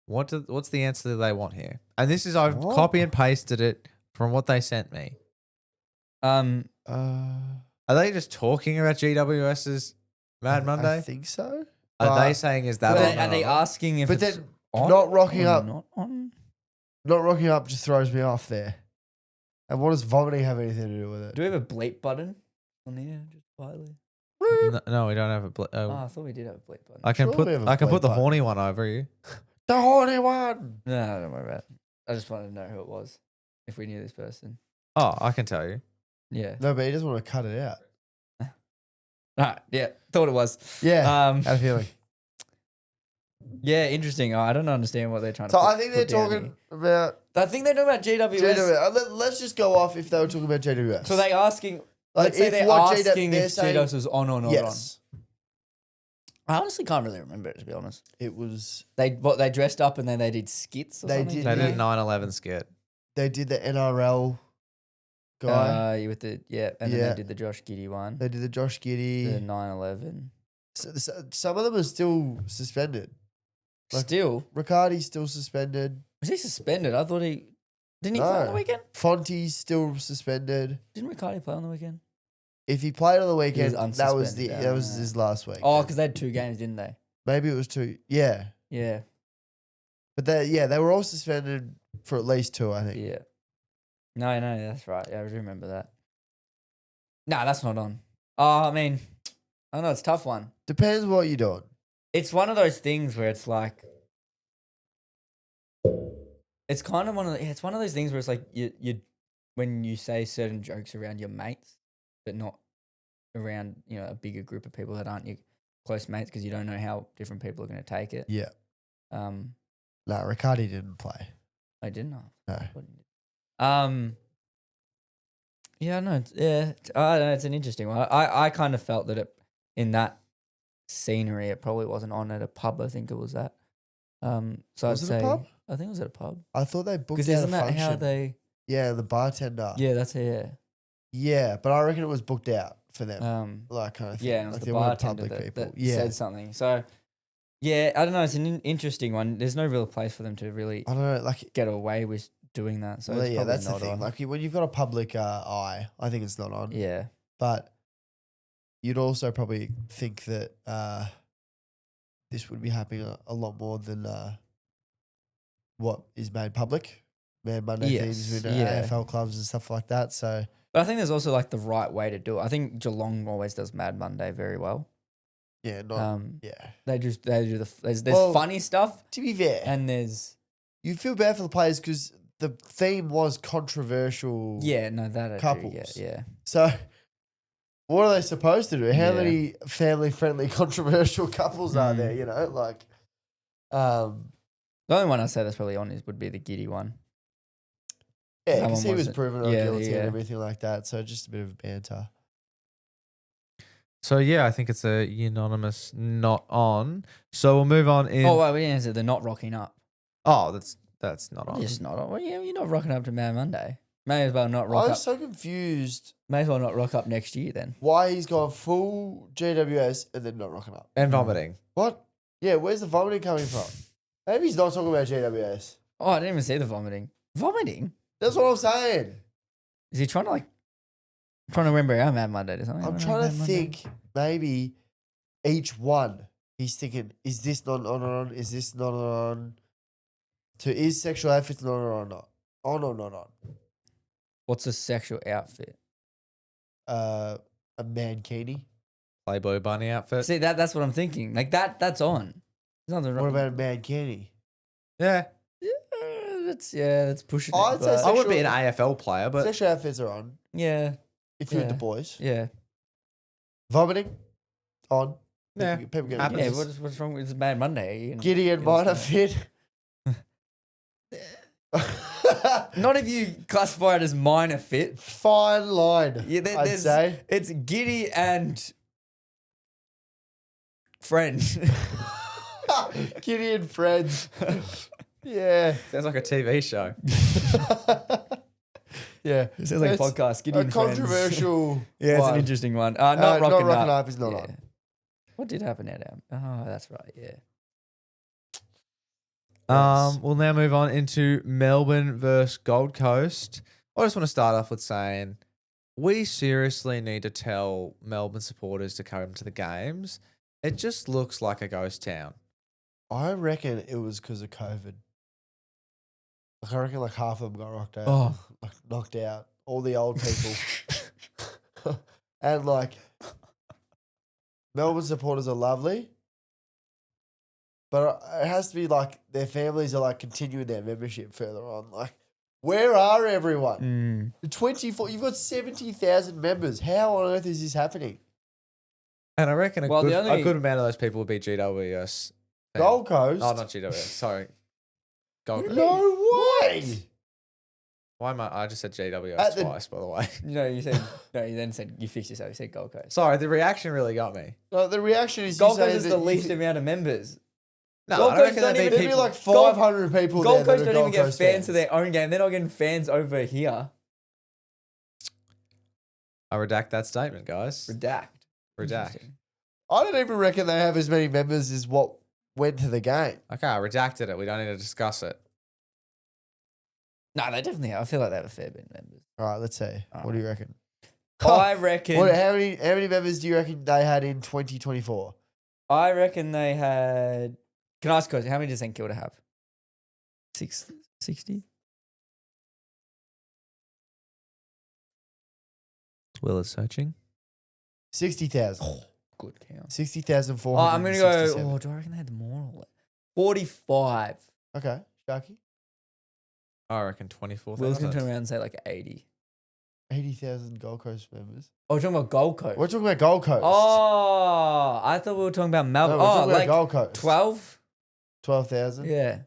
What's the answer that they want here? And this is I've What? copy and pasted it from what they sent me. Um. Are they just talking about GWS's Mad I Monday? think so. Are they saying is that but on then- or Are they not? asking if But it's then on not rocking or up. Not on. Not rocking up just throws me off there. And what does vomiting have anything to do with it? Do we have a bleep button on here? Just quietly. No, we don't have a. Oh, I thought we did have a bleep button. I can Sure put we have a I can play put the button. horny one over you. The horny one. No, don't worry about it. I just wanted to know who it was. If we knew this person. Oh, I can tell you. Yeah. No, but he doesn't want to cut it out. All right. Yeah. Thought it was. Yeah. Had a feeling. Yeah. Interesting. I don't understand what they're trying So to. I think they're put down talking here. about I think they're talking about GWS. Let's just go off if they were talking about GWS. So they asking. Like, Let's say if they're what asking they're if saying- GWS was on or not yes, on. I honestly can't really remember it, to be honest. it was. They dressed up and then they did skits. Or They something? did They did Yeah. 9/11 skit. They did the NRL guy. with the and then Yeah. they did the Josh Giddey one. They did the Josh Giddey. The 9/11. Some of them are still suspended. Like- Still, Riccardi's still suspended. was he suspended? I thought he didn't he play on the No. weekend. Fonte's still suspended. Didn't Riccardi play on the weekend? If he played on the weekend, was that was unsuspended, that was yeah. his last week. Oh, because they had 2 games, didn't they? Maybe it was 2. Yeah, Yeah, but they were all suspended for at least 2. I think. yeah. No, that's right. Yeah, I do remember that. Nah, that's not on. Oh, I mean, I don't know. It's a tough one. Depends what you're doing. It's one of those things where it's like, it's kind of it's one of those things where it's like you when you say certain jokes around your mates, but not around a bigger group of people that aren't your close mates because you don't know how different people are going to take it. Yeah. Um, No, Riccardi didn't play. I didn't know. No. Yeah, no, I don't know, it's an interesting one. I kind of felt that in that scenery, it probably wasn't on at a pub. I think it was at. So Was I'd it a say pub? I think it was at a pub. I thought they booked Because out a isn't that function. how they? Yeah, the bartender. Yeah, that's it. Yeah, but I reckon it was booked out for them. Yeah. Like kind of thing. Yeah, and it was like the they weren't bartender that said something. So, yeah, I don't know. It's an interesting one. There's no real place for them to really I don't know. Like, get away with doing that. So well, it's yeah, probably that's the not thing. on. Like when you've got a public eye, I think it's not on. Yeah, But you'd also probably think that this would be happening a lot more than what is made public. Man Monday Yes, things with yeah. AFL clubs and stuff like that. So but I think there's also like the right way to do it. I think Geelong always does Mad Monday very well. yeah, not yeah. They do there's Well, funny stuff To be fair, and there's you feel bad for the players because the theme was controversial. that I Couples. do, yeah. So what are they supposed to do? How Yeah. many family-friendly controversial couples are there? You know, like, The only one I say that's probably on would be the Giddy one. yeah, That because one he was wasn't- proven not yeah, guilty yeah. and everything like that. So just a bit of banter. So yeah, I think it's a unanimous not on. So we'll move on in. Oh wait, we didn't answer. They're not rocking up. Oh, that's not on. It's not on. Well, yeah, you're not rocking up to Mad Monday. May as well not I rock was up. so confused May as well not rock up next year then. why he's gone full GWS and then not rocking up. And vomiting. What? Yeah, where's the vomiting coming from? Maybe he's not talking about GWS. Oh, I didn't even see the vomiting. Vomiting? That's what I'm saying. Is he trying to remember our Mad Monday or something? I'm Mad trying to Monday? think maybe each one he's thinking, is this not on? Is this not on? So is sexual outfits not on or not? On or not on? What's a sexual outfit? A mankini. Playboy bunny outfit. See that's what I'm thinking. Like that's on. There's nothing wrong. What about a mankini? Yeah. That's pushing it. I'd say but- I wouldn't be an AFL player, but Sexual outfits are on. yeah, If you're with Yeah. the boys. yeah. Vomiting? On. Yeah, People get happens. Yeah, it. what's wrong with it's Mad Monday? You know? Gideon You might have understand. fit. Not if you classify it as minor fit. Fine line. Yeah, I'd say. it's Giddy and friend. Gideon friends. Yeah. sounds like a TV show. Yeah. It sounds like a It's podcast. Giddy A and friends. controversial. Yeah, it's one. an interesting one. Not rocking up. Is not Yeah. on. What did happen at Oh, that's right. Yeah. We'll now move on into Melbourne versus Gold Coast. I just want to start off with saying we seriously need to tell Melbourne supporters to come to the games. It just looks like a ghost town. I reckon it was because of COVID. Like I reckon like half of them got knocked out. Oh. Like knocked out. All the old people. And like Melbourne supporters are lovely. But it has to be like their families are like continuing their membership further on. Like, where are everyone? The 24, you've got 70,000 members. How on earth is this happening? And I reckon Well, the a only- good amount of those people would be GWS. fans. Gold Coast? Oh, not GWS. Sorry. Gold Coast. No way. Why am I just said At GWS the- twice, by the way. No, you said no. You then said you fixed yourself. You said Gold Coast. Sorry, the reaction really got me. No, the reaction is Gold you Coast saying is that the you least thi- amount of members. No, Gold I don't Coast reckon don't there'd even- be There'd be people. like 500 people Gold there Coast that don't are even Gold get Coast fans to their own game. They're not getting fans over here. I redact that statement, guys. Redact. Redact. Interesting. I don't even reckon they have as many members as what went to the game. Okay, I redacted it. We don't need to discuss it. No, they definitely have. I feel like they have a fair bit of members. All right, let's see. What do you reckon? I reckon. How many members do you reckon they had in 2024? I reckon they had. Can I ask a question? How many does St Kilda have? 60? Will is searching. 60,000. Good count. 60,467. Oh, I'm going to go. Oh, do I reckon they had more? Or 45. Okay, Sharky. I reckon 24,000. Will's going to turn around and say like 80. 80,000 Gold Coast members. Oh, we're talking about Gold Coast. We're talking about Gold Coast. Oh, I thought we were talking about no, Melbourne. we're Oh, talking like about Gold Coast. 12? 12,000. Yeah.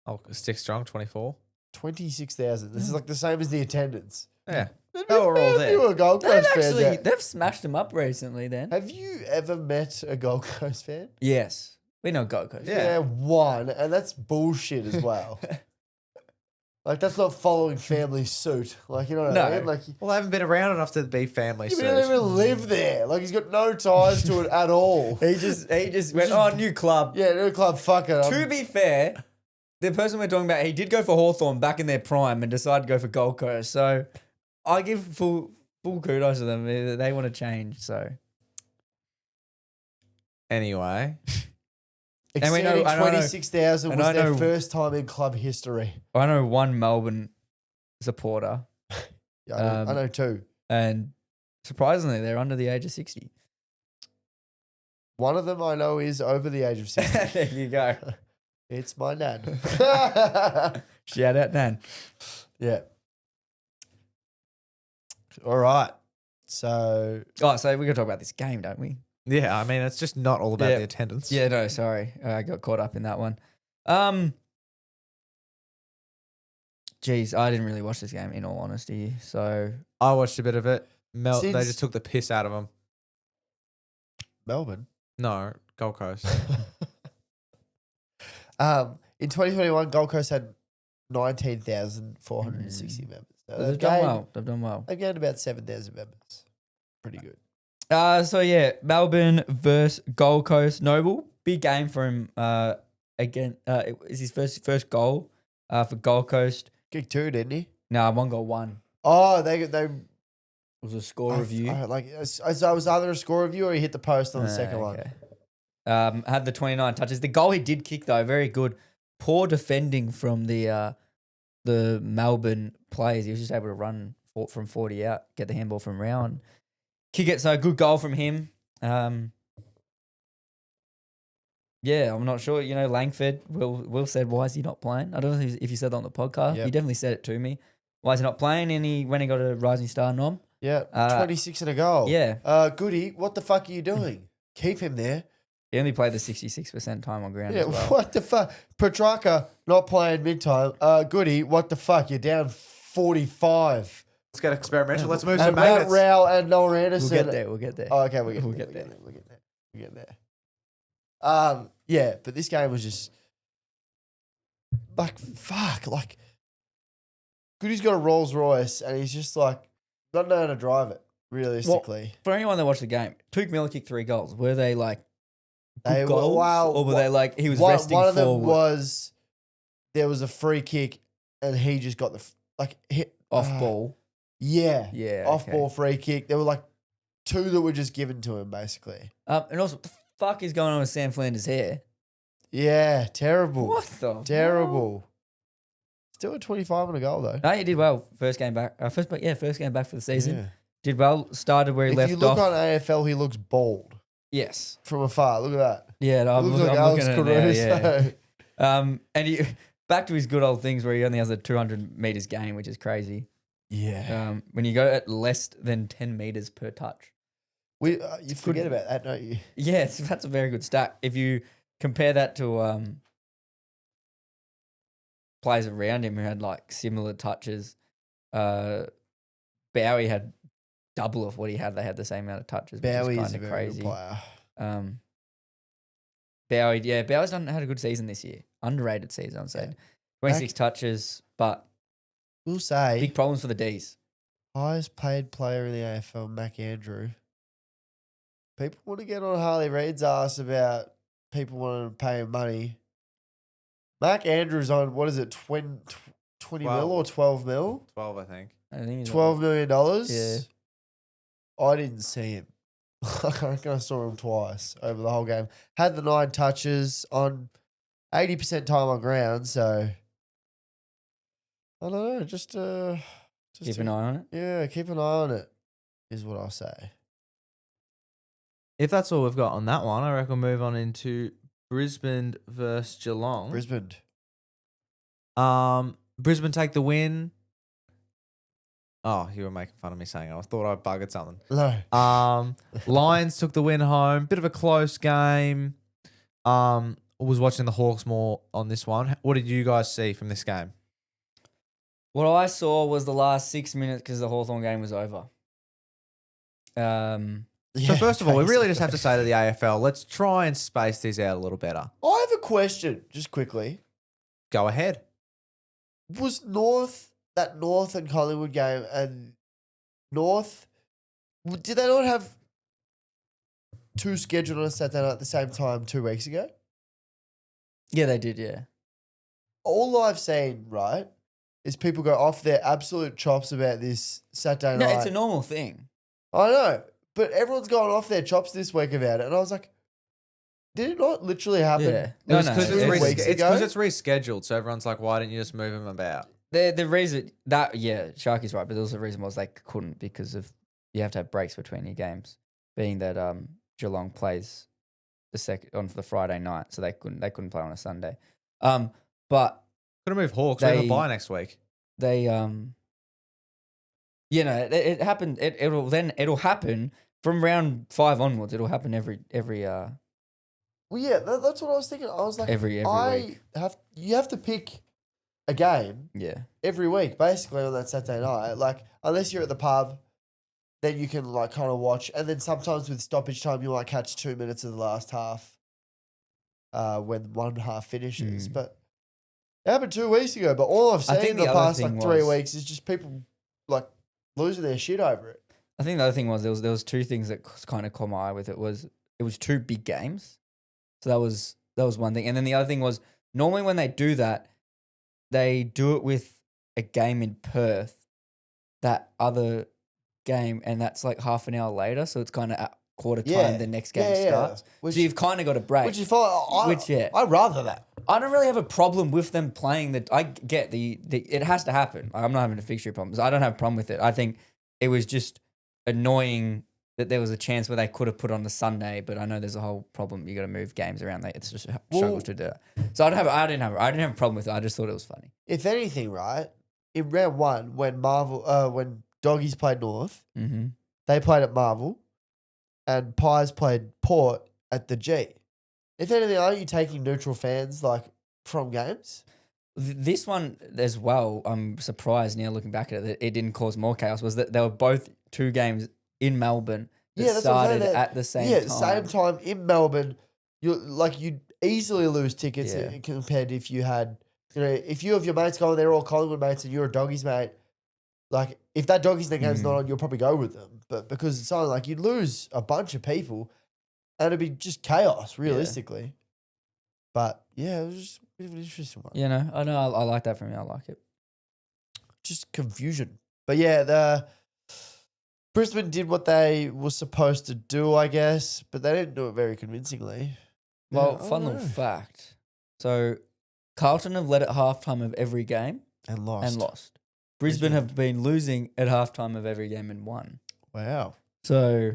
Oh, stick strong, 24. 26,000. This is like the same as the attendance. Yeah. There'd They were all fair there. few of Gold They've Coast fans actually, there. they've smashed them up recently then. Have you ever met a Gold Coast fan? Yes. We know Gold Coast. Yeah. One, and that's bullshit as well. Like, that's not following family suit. Like, you know what I No. mean? Like, Well, they haven't been around enough to be family he suit. doesn't even live there. Like, he's got no ties to it at all. He just went, oh, new club. Yeah, no club, fuck it. To be fair, the person we're talking about, he did go for Hawthorn back in their prime and decided to go for Gold Coast. So I give full kudos to them. They want to change. So Anyway, And we know- Exceeding I know- 26,000 and was I their know- first time in club history. I know one Melbourne supporter, Yeah, I know two. and surprisingly, they're under the age of 60. One of them I know is over the age of 60. There you go. It's my dad. Shout out, Dan. Yeah. All right. So, Oh, so we're going to talk about this game, don't we? yeah, I mean, it's just not all about Yeah. the attendance. Yeah, no, sorry. I got caught up in that one. Geez, I didn't really watch this game in all honesty. So I watched a bit of it. They Since- just took the piss out of them. Melbourne. No, Gold Coast. In 2021, Gold Coast had 19,460 members. So they've done well. They've done well. They've gained about 7,000 members. Pretty good. So yeah, Melbourne versus Gold Coast. Noble, big game for him. Again, it was his first goal for Gold Coast. Kicked two, didn't he? Nah, 1-1. Oh, they It was a score review. so it was either a score review or he hit the post on the second one. Okay. Had the 29 touches. The goal he did kick though, very good. Poor defending from the Melbourne players. He was just able to run from 40 out, get the handball from Rowan, kick it. So good goal from him. Yeah, I'm not sure. You know, Langford. Will said, "Why is he not playing?" I don't know if you said that on the podcast. Yep. You definitely said it to me. Why is he not playing? And he went and got a Rising Star nom. Yeah, 26 and a goal. Yeah. Goody, what the fuck are you doing? Keep him there. He only played the 66% time on ground Yeah, as well. what the fuck? Petrarca not playing mid-time. Goody, what the fuck? You're down 45. Let's get experimental. Let's move And some Matt magnets. Rao and Noel We'll Anderson. get there. We'll get there. Oh, okay, we'll We'll get get there. there. We'll get there. Yeah, but this game was just like fuck. Like Goody's got a Rolls Royce and he's just like not knowing how to drive it. Realistically, For anyone that watched the game, Tuke Miller kicked 3 goals. Were they like they good goals? Or were they like he was resting one of them forward was there was a free kick and he just got the hit off ball? Yeah, Yeah. off okay. ball free kick. There were like 2 that were just given to him basically. And also, what the fuck is going on with Sam Flanders' hair? Yeah, terrible. What the? Terrible. Still at 25 and a goal though. No, he did well. First game back. First game back for the season. Yeah. Did well. Started where he If left you look off. on AFL, he looks bald Yes. from afar. Look at that. Yeah, no, He I'm, looks looking, like I'm Alex looking at it now, Caruso. yeah. And he back to his good old things where he only has a 200 meters gain, which is crazy. Yeah. When you go at less than 10 meters per touch. You forget about that, don't you? Yes, that's a very good stat. If you compare that to players around him who had like similar touches, Bowie had double of what he had. They had the same amount of touches, which Bowie is is kind a of very crazy. good player. Bowie's had a good season this year. Underrated season, I'd say. Yeah. 26 touches, but We'll say big problems for the Ds. highest paid player in the AFL, Mac Andrew. People want to get on Harley Reid's ass about people wanting to pay him money. Mac Andrews on, what is it, 20 mil or 12 mil? 12, I think. I think he's $12 million? Yeah. I didn't see him. I reckon I saw him twice over the whole game. Had the 9 touches on 80% time on ground, so I don't know. Just Keep an eye on it. Yeah, keep an eye on it, is what I'll say. If that's all we've got on that one, I reckon we'll move on into Brisbane versus Geelong. Brisbane. Brisbane take the win. Oh, you were making fun of me saying I thought I buggered something. No. Lions took the win home. Bit of a close game. Was watching the Hawks more on this one. What did you guys see from this game? What I saw was the last 6 minutes because the Hawthorn game was over. So first of all, we really just have to say to the AFL, let's try and space these out a little better. I have a question, just quickly. Go ahead. Was that North and Collingwood game and North, did they not have 2 scheduled on a Saturday night at the same time 2 weeks ago? Yeah, they did, yeah. All I've seen, right, is people go off their absolute chops about this Saturday No, night. it's a normal thing. I know, but everyone's gone off their chops this week about it. And I was like, did it not literally happen? Yeah. It's No, because Two weeks ago? it's rescheduled. So everyone's like, why didn't you just move them about? The reason that, yeah, Sharky's right, but also the reason was they couldn't because of you have to have breaks between your games, being that Geelong plays on for the Friday night, so they couldn't play on a Sunday. But Could have moved Hawks. We have a They- bye next week. they it happened. It'll happen from round 5 onwards. It'll happen every Well, yeah, that's what I was thinking. I was like, Every week. You have to pick a game yeah. every week, basically, on that Saturday night. Like, unless you're at the pub, then you can, like, kind of watch. And then sometimes with stoppage time, you might catch 2 minutes of the last half when one half finishes. Mm. But it happened 2 weeks ago. But all I've I seen think in the the other past, like, thing 3 was- weeks is just people, like, losing their shit over it. I think the other thing was there was 2 things that kind of caught my eye with it was 2 big games, so that was one thing, and then the other thing was normally when they do that, they do it with a game in Perth, that other game, and that's like half an hour later, so it's kind of at quarter time. Yeah. The next game Yeah, yeah. starts, Which- so you've kind of got a break. Which is fine. Yeah. I'd rather that. I don't really have a problem with them playing the. I get the it has to happen. I'm not having a fixture problems. I don't have a problem with it. I think it was just annoying that there was a chance where they could have put on the Sunday, but I know there's a whole problem. You got to move games around. It's just struggles to do that. So I didn't have a problem with it. I just thought it was funny. If anything, right, in round 1, when when Doggies played North, Mm-hmm. they played at Marvel, and Pies played Port at the G. If anything, aren't you taking neutral fans like from games? This one as well, I'm surprised now looking back at it that it didn't cause more chaos. Was that they were both 2 games in Melbourne that Yeah, that's what I'm saying, started that- at the same Yeah, time. same time in Melbourne. You'd easily lose tickets Yeah. compared to if you had, if you have your mates going, they're all Collingwood mates, and you're a Doggies mate. Like, if that Doggies game's not on, you'll probably go with them. But because it's on, like, you'd lose a bunch of people, and it'd be just chaos, realistically. But yeah, it was just a bit of an interesting one. You know, I like that from you. I like it. Just confusion. But yeah, the Brisbane did what they were supposed to do, I guess, but they didn't do it very convincingly. Well, Yeah, I fun don't little know. fact. So, Carlton have led at halftime of every game And lost. and lost. Brisbane have been losing at halftime of every game and won. Wow. So,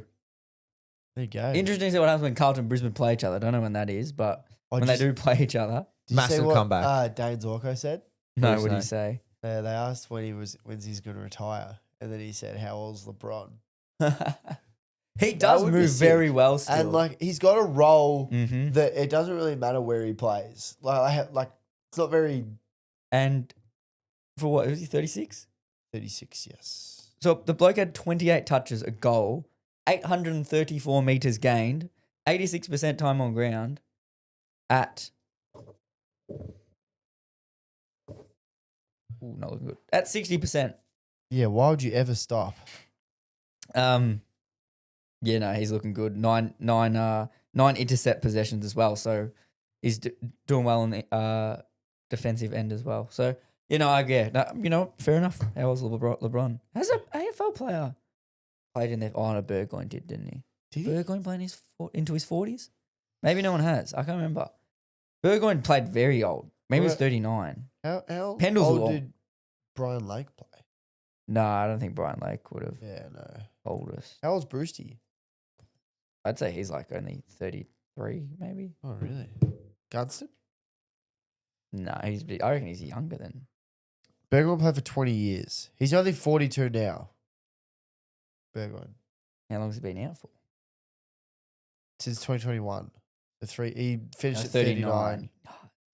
There you go. interesting to see what happens when Carlton and Brisbane play each other. I don't know when that is, but Oh, when did they you- do play each other. did you see Massive what, comeback. Dane Zorko said? No, What do what do you you say? They asked when's he's going to retire, and then he said, "How old's LeBron?" He does would be move sick. very well still. And like he's got a role hmm that it doesn't really matter where he plays. Like it's not very And for what? Was he 36? 36, yes. So the bloke had 28 touches, a goal, 834 meters gained, 86% time on ground at. Ooh, not looking good. At 60%. Yeah, why would you ever stop? Yeah, no, he's looking good. Nine intercept possessions as well. So he's doing well on the defensive end as well. So fair enough. How was LeBron? Has an AFL player played in there? Oh, no, Burgoyne didn't he? Did he? Burgoyne playing into his 40s? Maybe no one has. I can't remember. Burgoyne played very old. Maybe he was Well, 39. How Pendle's old long. did Brian Lake play? No, I don't think Brian Lake would have Yeah, no. oldest. How old's Brewsty? I'd say he's like only 33, maybe. Oh, really? Gunston? No, I reckon he's younger than. Burgoyne played for 20 years. He's only 42 now. Burgoyne. How long has he been out for? Since 2021. He finished Oh, at 39.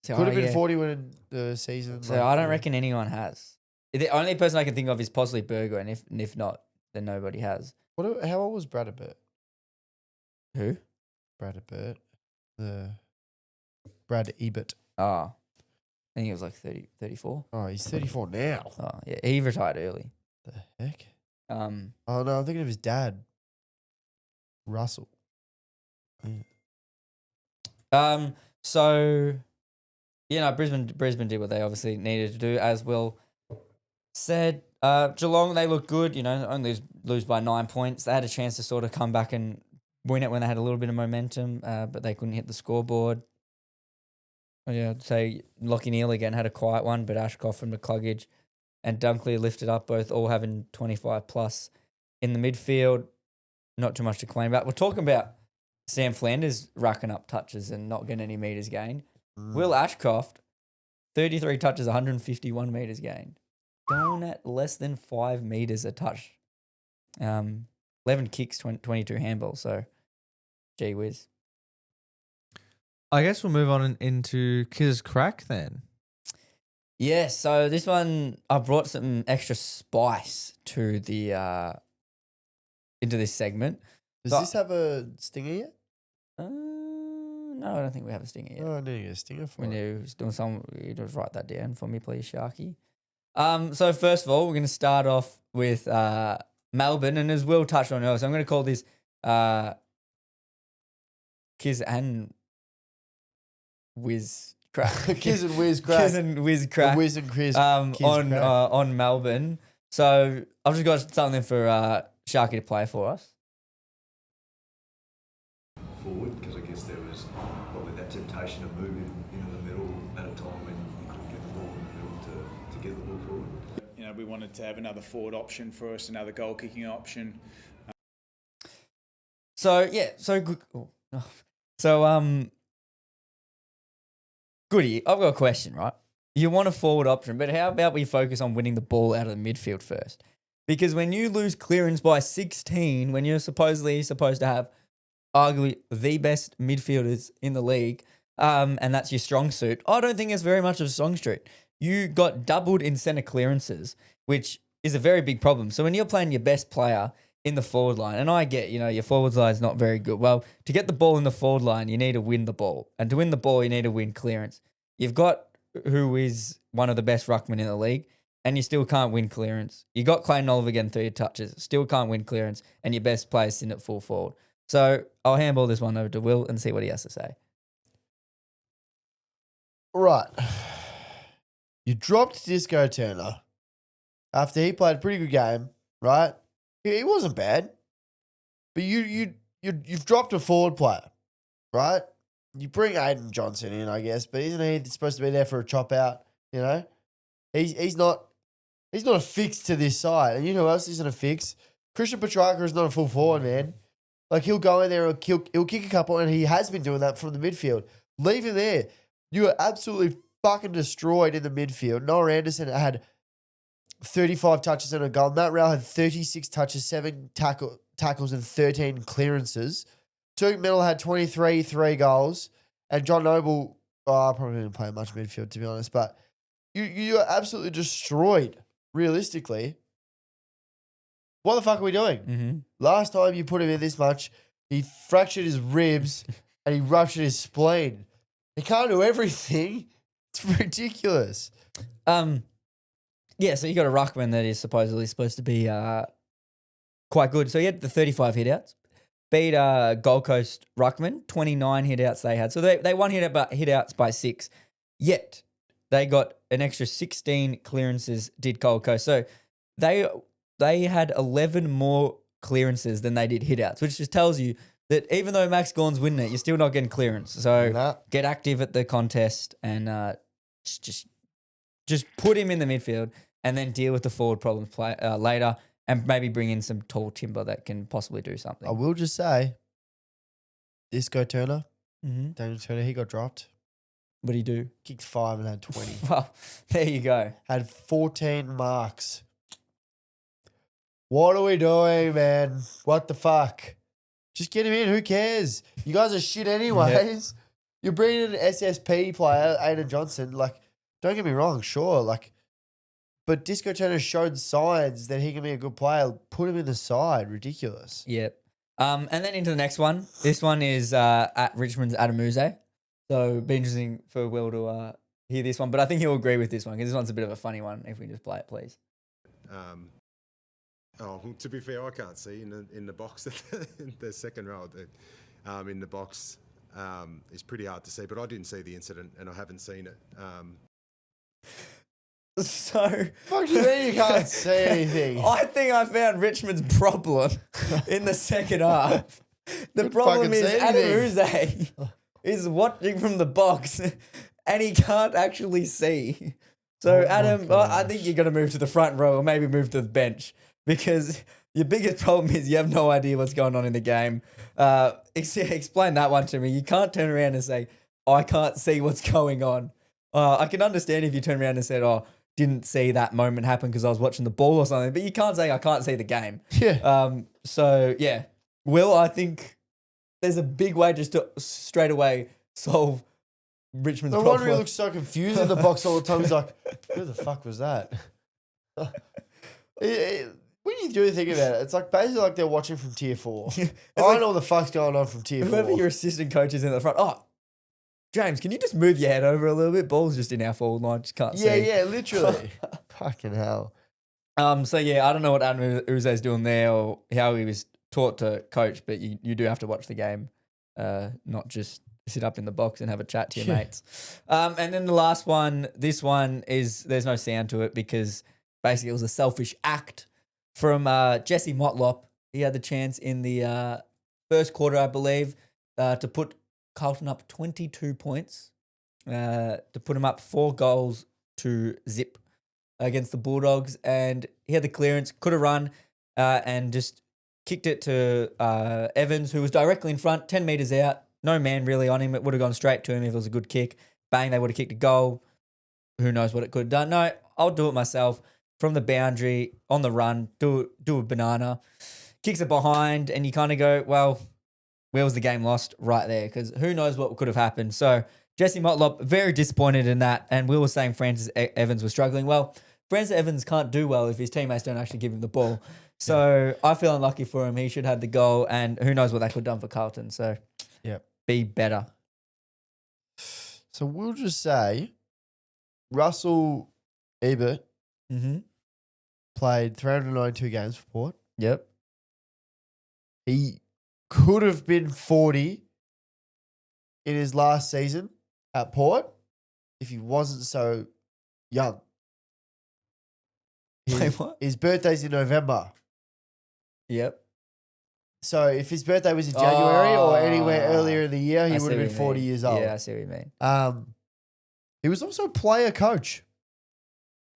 So, Could have been yeah. 40 when the season. So I don't reckon anyone has. The only person I can think of is possibly Burgoyne. If not, then nobody has. How old was Brad Abbott? Who? Brad Abbott. Brad Ebert. Oh, I think he was like 34. Oh, he's 34 now. Oh, yeah. He retired early. The heck? Oh, Oh, no, I'm thinking of his dad. Russell. So, Brisbane did what they obviously needed to do, as Will said. Geelong, they looked good, only lose by 9 points. They had a chance to sort of come back and win it when they had a little bit of momentum, but they couldn't hit the scoreboard. Yeah, I'd say Lockie Neal again had a quiet one, but Ashcroft and McCluggage and Dunkley lifted up, both all having 25 plus in the midfield. Not too much to complain about. We're talking about Sam Flanders racking up touches and not getting any meters gained. Will Ashcroft, 33 touches, 151 meters gained. Going at less than 5 meters a touch. 11 kicks, 22 handballs. So, gee whiz. I guess we'll move on into Kiz's crack then. Yeah, so this one, I brought some extra spice to the into this segment. Does So- this have a stinger yet? No, I don't think we have a stinger yet. Oh, I need to get a stinger for When it. you're doing something, you just write that down for me, please, Sharky. So first of all, we're going to start off with Melbourne, and as Will touched on earlier, so I'm going to call this Kiz and Whiz crack. Kiz and Whiz crack. Kiz and Whiz crack. The Whiz and Chris. on crack. on Melbourne. So I've just got something for Sharky to play for us. Forward, because I guess there was probably that temptation of moving into the middle at a time when you couldn't get the ball in the middle to get the ball forward. We wanted to have another forward option for us, another goal kicking option. So yeah, so good. So Goody, I've got a question, right? You want a forward option, but how about we focus on winning the ball out of the midfield first? Because when you lose clearance by 16, when you're supposedly supposed to have arguably the best midfielders in the league, and that's your strong suit, I don't think it's very much of a strong suit. You got doubled in centre clearances, which is a very big problem. So when you're playing your best player in the forward line, and I get, your forward line is not very good. Well, to get the ball in the forward line, you need to win the ball. And to win the ball, you need to win clearance. You've got who is one of the best ruckmen in the league, and you still can't win clearance. You got Clayton Oliver getting 30 touches, still can't win clearance, and your best player's sitting at full forward. So I'll handball this one over to Will and see what he has to say. Right. You dropped Disco Turner after he played a pretty good game, right? He wasn't bad. But you've dropped a forward player, right? You bring Aiden Johnson in, I guess, but isn't he supposed to be there for a chop out, He's not a fix to this side. And you know who else isn't a fix? Christian Petrarca is not a full forward, man. Like, he'll go in there and he'll kick a couple, and he has been doing that from the midfield. Leave him there. You are absolutely fucking destroyed in the midfield. Noah Anderson had 35 touches and a goal. Matt Rowell had 36 touches, 7 tackles, and 13 clearances. Duke Middle had 23, 3 goals. And John Noble, probably didn't play much midfield, to be honest. But you are absolutely destroyed, realistically. What the fuck are we doing? Mm-hmm. Last time you put him in this much, he fractured his ribs and he ruptured his spleen. He can't do everything. It's ridiculous. Yeah, so you got a ruckman that is supposedly supposed to be quite good. So he had the 35 hitouts. Beat Gold Coast ruckman, 29 hitouts they had. So they won hitouts by 6. Yet they got an extra 16 clearances, did Gold Coast. So they had 11 more clearances than they did hitouts, which just tells you that even though Max Gawn's winning it, you're still not getting clearance. So Nah. get active at the contest and just put him in the midfield and then deal with the forward problems later and maybe bring in some tall timber that can possibly do something. I will just say, Disco Turner, Mm-hmm. Daniel Turner, he got dropped. What do you do? Kicked 5 and had 20. Well, there you go. Had 14 marks. What are we doing, man? What the fuck? Just get him in. Who cares? You guys are shit anyways. You're bringing in an SSP player, Aiden Johnson. Like, don't get me wrong, sure. Like, but Disco Turner showed signs that he can be a good player. Put him in the side. Ridiculous. Yep. And then into the next one. This one is at Richmond's Adamuze. So it'd be interesting for Will to hear this one. But I think he'll agree with this one because this one's a bit of a funny one. If we can just play it, please. To be fair, I can't see in the box. In the second row, in the box is pretty hard to see. But I didn't see the incident, and I haven't seen it. So Fuck do you mean you can't see anything? I think I found Richmond's problem in the second half. The Couldn't problem fucking is see anything. Adamuze is watching from the box and he can't actually see. So Oh my Adam, I think you're going to move to the front row or maybe move to the bench because your biggest problem is you have no idea what's going on in the game. Explain that one to me. You can't turn around and say, I can't see what's going on. I can understand if you turn around and said, didn't see that moment happen because I was watching the ball or something, but you can't say I can't see the game. Yeah. So yeah, Will, I think there's a big way just to straight away solve Richmond's No problem. wonder he looks so confused in the box all the time. He's like, who the fuck was that? When you do think about it, it's like basically like they're watching from tier 4. I don't know what the fuck's going on from tier 4. Whoever your assistant coach is in the front, James, can you just move your head over a little bit? Ball's just in our forward line, just can't see. Yeah, literally. Fucking hell. So yeah, I don't know what Adam Uze's doing there or how he was taught to coach, but you do have to watch the game, not just sit up in the box and have a chat to your mates. And then the last one, this one is there's no sound to it because basically it was a selfish act from Jesse Motlop. He had the chance in the first quarter, I believe, to put Carlton up 22 points, to put him up 4 goals to zip against the Bulldogs. And he had the clearance, could have run and just kicked it to Evans, who was directly in front, 10 metres out. No man really on him. It would have gone straight to him if it was a good kick. Bang, they would have kicked a goal. Who knows what it could have done. No, I'll do it myself. From the boundary, on the run, do a banana. Kicks it behind, and you kind of go, well, where was the game lost? Right there, because who knows what could have happened. So Jesse Motlop, very disappointed in that. And Will was saying Francis Evans was struggling. Well, Francis Evans can't do well if his teammates don't actually give him the ball. So I feel unlucky for him. He should have the goal, and who knows what that could have done for Carlton. So be better. So we'll just say Russell Ebert played 392 games for Port. Yep. He could have been 40 in his last season at Port if he wasn't so young. Wait, what? His birthday's in November. Yep. So if his birthday was in January or anywhere earlier in the year, he I would see have what been you 40 mean. years old. Yeah, I see what you mean. He was also player coach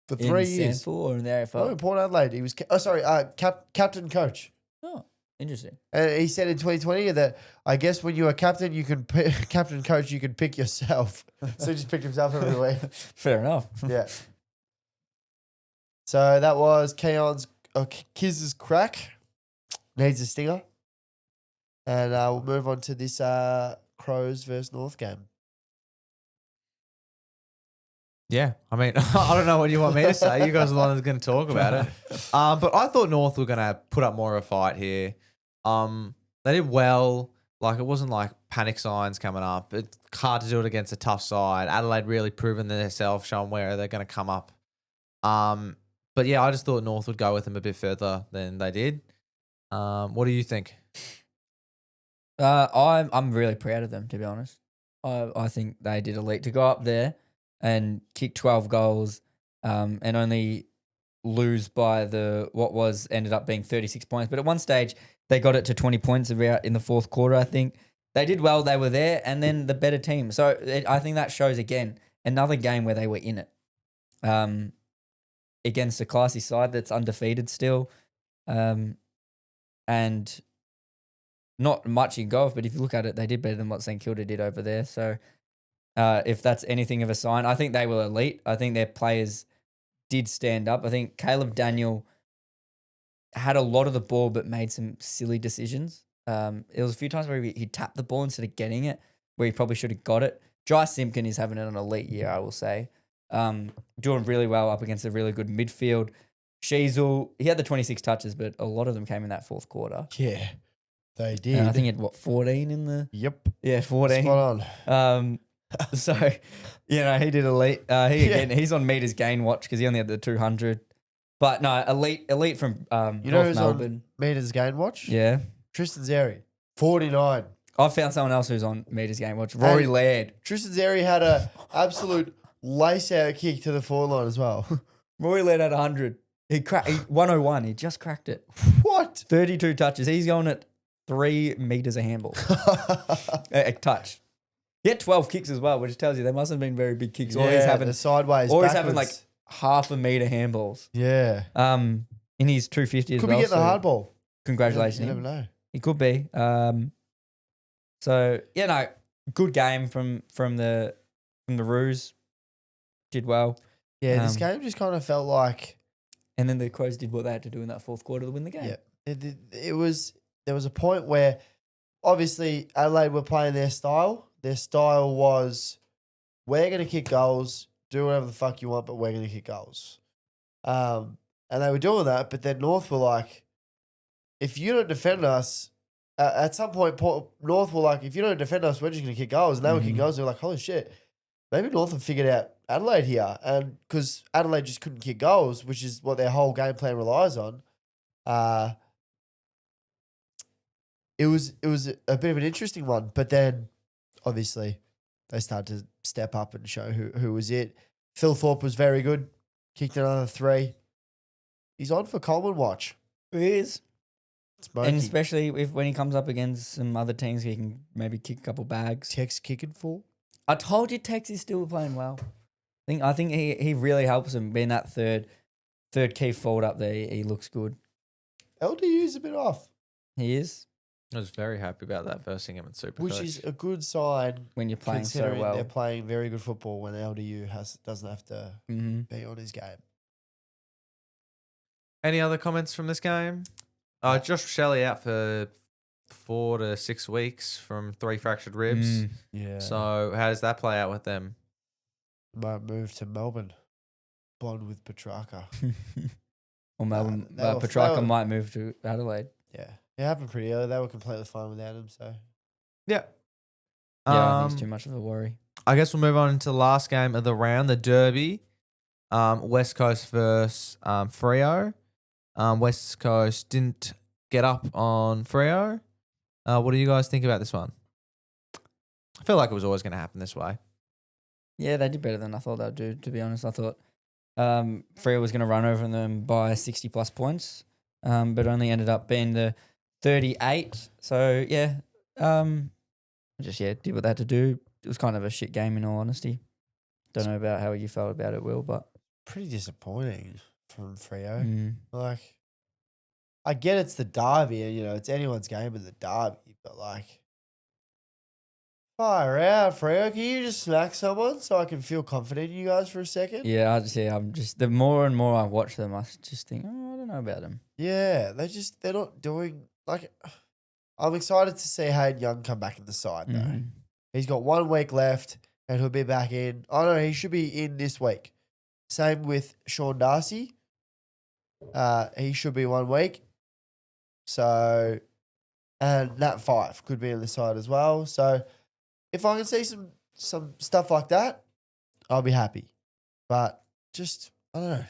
for 3 in years. Sandford or in the Oh, AFL? in Port Adelaide. He was captain coach. Oh, interesting. He said in 2020 that I guess when you are captain, you can captain coach, you can pick yourself. So he just picked himself every week. Fair enough. Yeah. So that was Kiz's crack. Needs a stinger. And we'll move on to this Crows versus North game. Yeah, I mean, I don't know what you want me to say. You guys are the ones going to talk about it. But I thought North were going to put up more of a fight here. They did well. Like, it wasn't like panic signs coming up. It's hard to do it against a tough side. Adelaide really proven themselves, showing where they're going to come up. But yeah, I just thought North would go with them a bit further than they did. What do you think? I'm really proud of them, to be honest. I think they did elite to go up there and kick 12 goals and only lose by what ended up being 36 points. But at one stage, they got it to 20 points in the fourth quarter, I think. They did well. They were there, and then the better team. So I think that shows, again, another game where they were in it against a classy side that's undefeated still. And not much in golf, but if you look at it, they did better than what St Kilda did over there. So if that's anything of a sign, I think they were elite. I think their players did stand up. I think Caleb Daniel had a lot of the ball but made some silly decisions. It was a few times where he tapped the ball instead of getting it, where he probably should have got it. Jai Simpkin is having an elite year, I will say. Doing really well up against a really good midfield. Sheasel, he had the 26 touches, but a lot of them came in that fourth quarter. Yeah, they did. And I think he had, 14 in the... Yep. Yeah, 14. Spot on. So, he did elite. He's on meters gain watch because he only had the 200. But no, elite from You know North who's Melbourne. on meters gain watch? Yeah. Tristan Zeri, 49. I found someone else who's on meters gain watch. Rory Laird. Tristan Zeri had a absolute lace-out kick to the forward line as well. Rory Laird had 100. He 101. He just cracked it. What? 32 touches. He's going at 3 meters a handball. A touch. He had 12 kicks as well, which tells you they must have been very big kicks. Or he's having the sideways. Or he's backwards. having like half a meter handballs. Yeah. In his 250 as Could well. be getting the hard ball. Congratulations. You never know. He could be. Good game from the Roos. Did well. Yeah, this game just kind of felt like... And then the Crows did what they had to do in that fourth quarter to win the game. Yeah. There was a point where obviously Adelaide were playing their style. Their style was, we're going to kick goals, do whatever the fuck you want, but we're going to kick goals. And they were doing that, but then North were like, if you don't defend us, at some point, North were like, if you don't defend us, we're just going to kick goals. And they were kicking goals. They were like, holy shit, maybe North have figured out Adelaide here. And because Adelaide just couldn't kick goals, which is what their whole game plan relies on, it was a bit of an interesting one. But then, obviously, they started to step up and show who was it. Phil Thorpe was very good. Kicked another 3. He's on for Coleman watch. He is. Smoky. And especially when he comes up against some other teams, he can maybe kick a couple bags. Tex kicking full. I told you Tex is still playing well. I think he really helps him being that third key forward up there. He looks good. LDU's a bit off. He is. I was very happy about that versing him in Supercoach. Which is a good sign when you're playing so considering well. they're playing very good football when LDU doesn't have to be on his game. Any other comments from this game? Josh Shelley out for 4 to 6 weeks from 3 fractured ribs. Yeah. So how does that play out with them? Might move to Melbourne. Bond with Petrarca. Or Melbourne. they were- Petrarca they were- might move to Adelaide. Yeah. It happened pretty early. They were completely fine without him, so. Yeah. Yeah, I think it's too much of a worry. I guess we'll move on to the last game of the round, the Derby. West Coast versus Freo. West Coast didn't get up on Freo. What do you guys think about this one? I feel like it was always going to happen this way. Yeah, they did better than I thought they'd do, to be honest. I thought Freo was going to run over them by 60-plus points, but only ended up being the 38. So, yeah, did what they had to do. It was kind of a shit game, in all honesty. Don't know about how you felt about it, Will, but... Pretty disappointing from Freo. Like, I get it's the derby, and, it's anyone's game in the derby, but, like... Fire out, Freo. Can you just smack someone so I can feel confident in you guys for a second? Yeah, I'm just the more and more I watch them, I just think, I don't know about them. Yeah, they're not doing like. I'm excited to see Hayden Young come back in the side though. He's got 1 week left. and he'll be back in. Oh no, he should be in this week. Same with Sean Darcy. He should be 1 week. So, and Nat 5 could be on the side as well. So, if I can see some stuff like that, I'll be happy. But just, I don't know.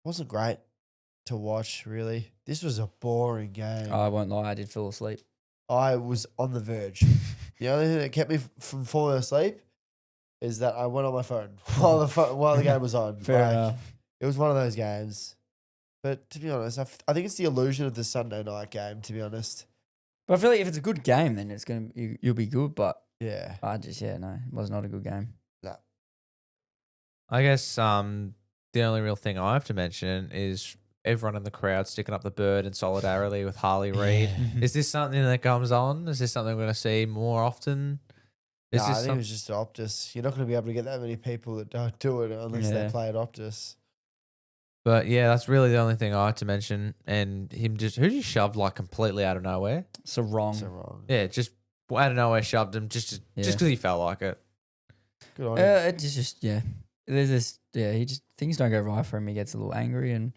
Wasn't great to watch, really. This was a boring game. I won't lie, I did fall asleep. I was on the verge. The only thing that kept me from falling asleep is that I went on my phone while the game was on. Fair enough. It was one of those games. But to be honest, I think it's the illusion of the Sunday night game, to be honest. But I feel like if it's a good game, then it's gonna you'll be good. But Yeah. no, it was not a good game. I guess the only real thing I have to mention is everyone in the crowd sticking up the bird in solidarity with Harley Reid. Is this something that comes on? Is this something we're going to see more often? Is I this think it some- was just Optus. You're not going to be able to get that many people that don't do it unless they Yeah. play at Optus. But yeah, that's really the only thing I had to mention. And who just shoved like completely out of nowhere? So wrong. So wrong. Yeah, just out of nowhere shoved him just Yeah. because he felt like it. Good on him. It's just There's this he just things don't go right for him. He gets a little angry and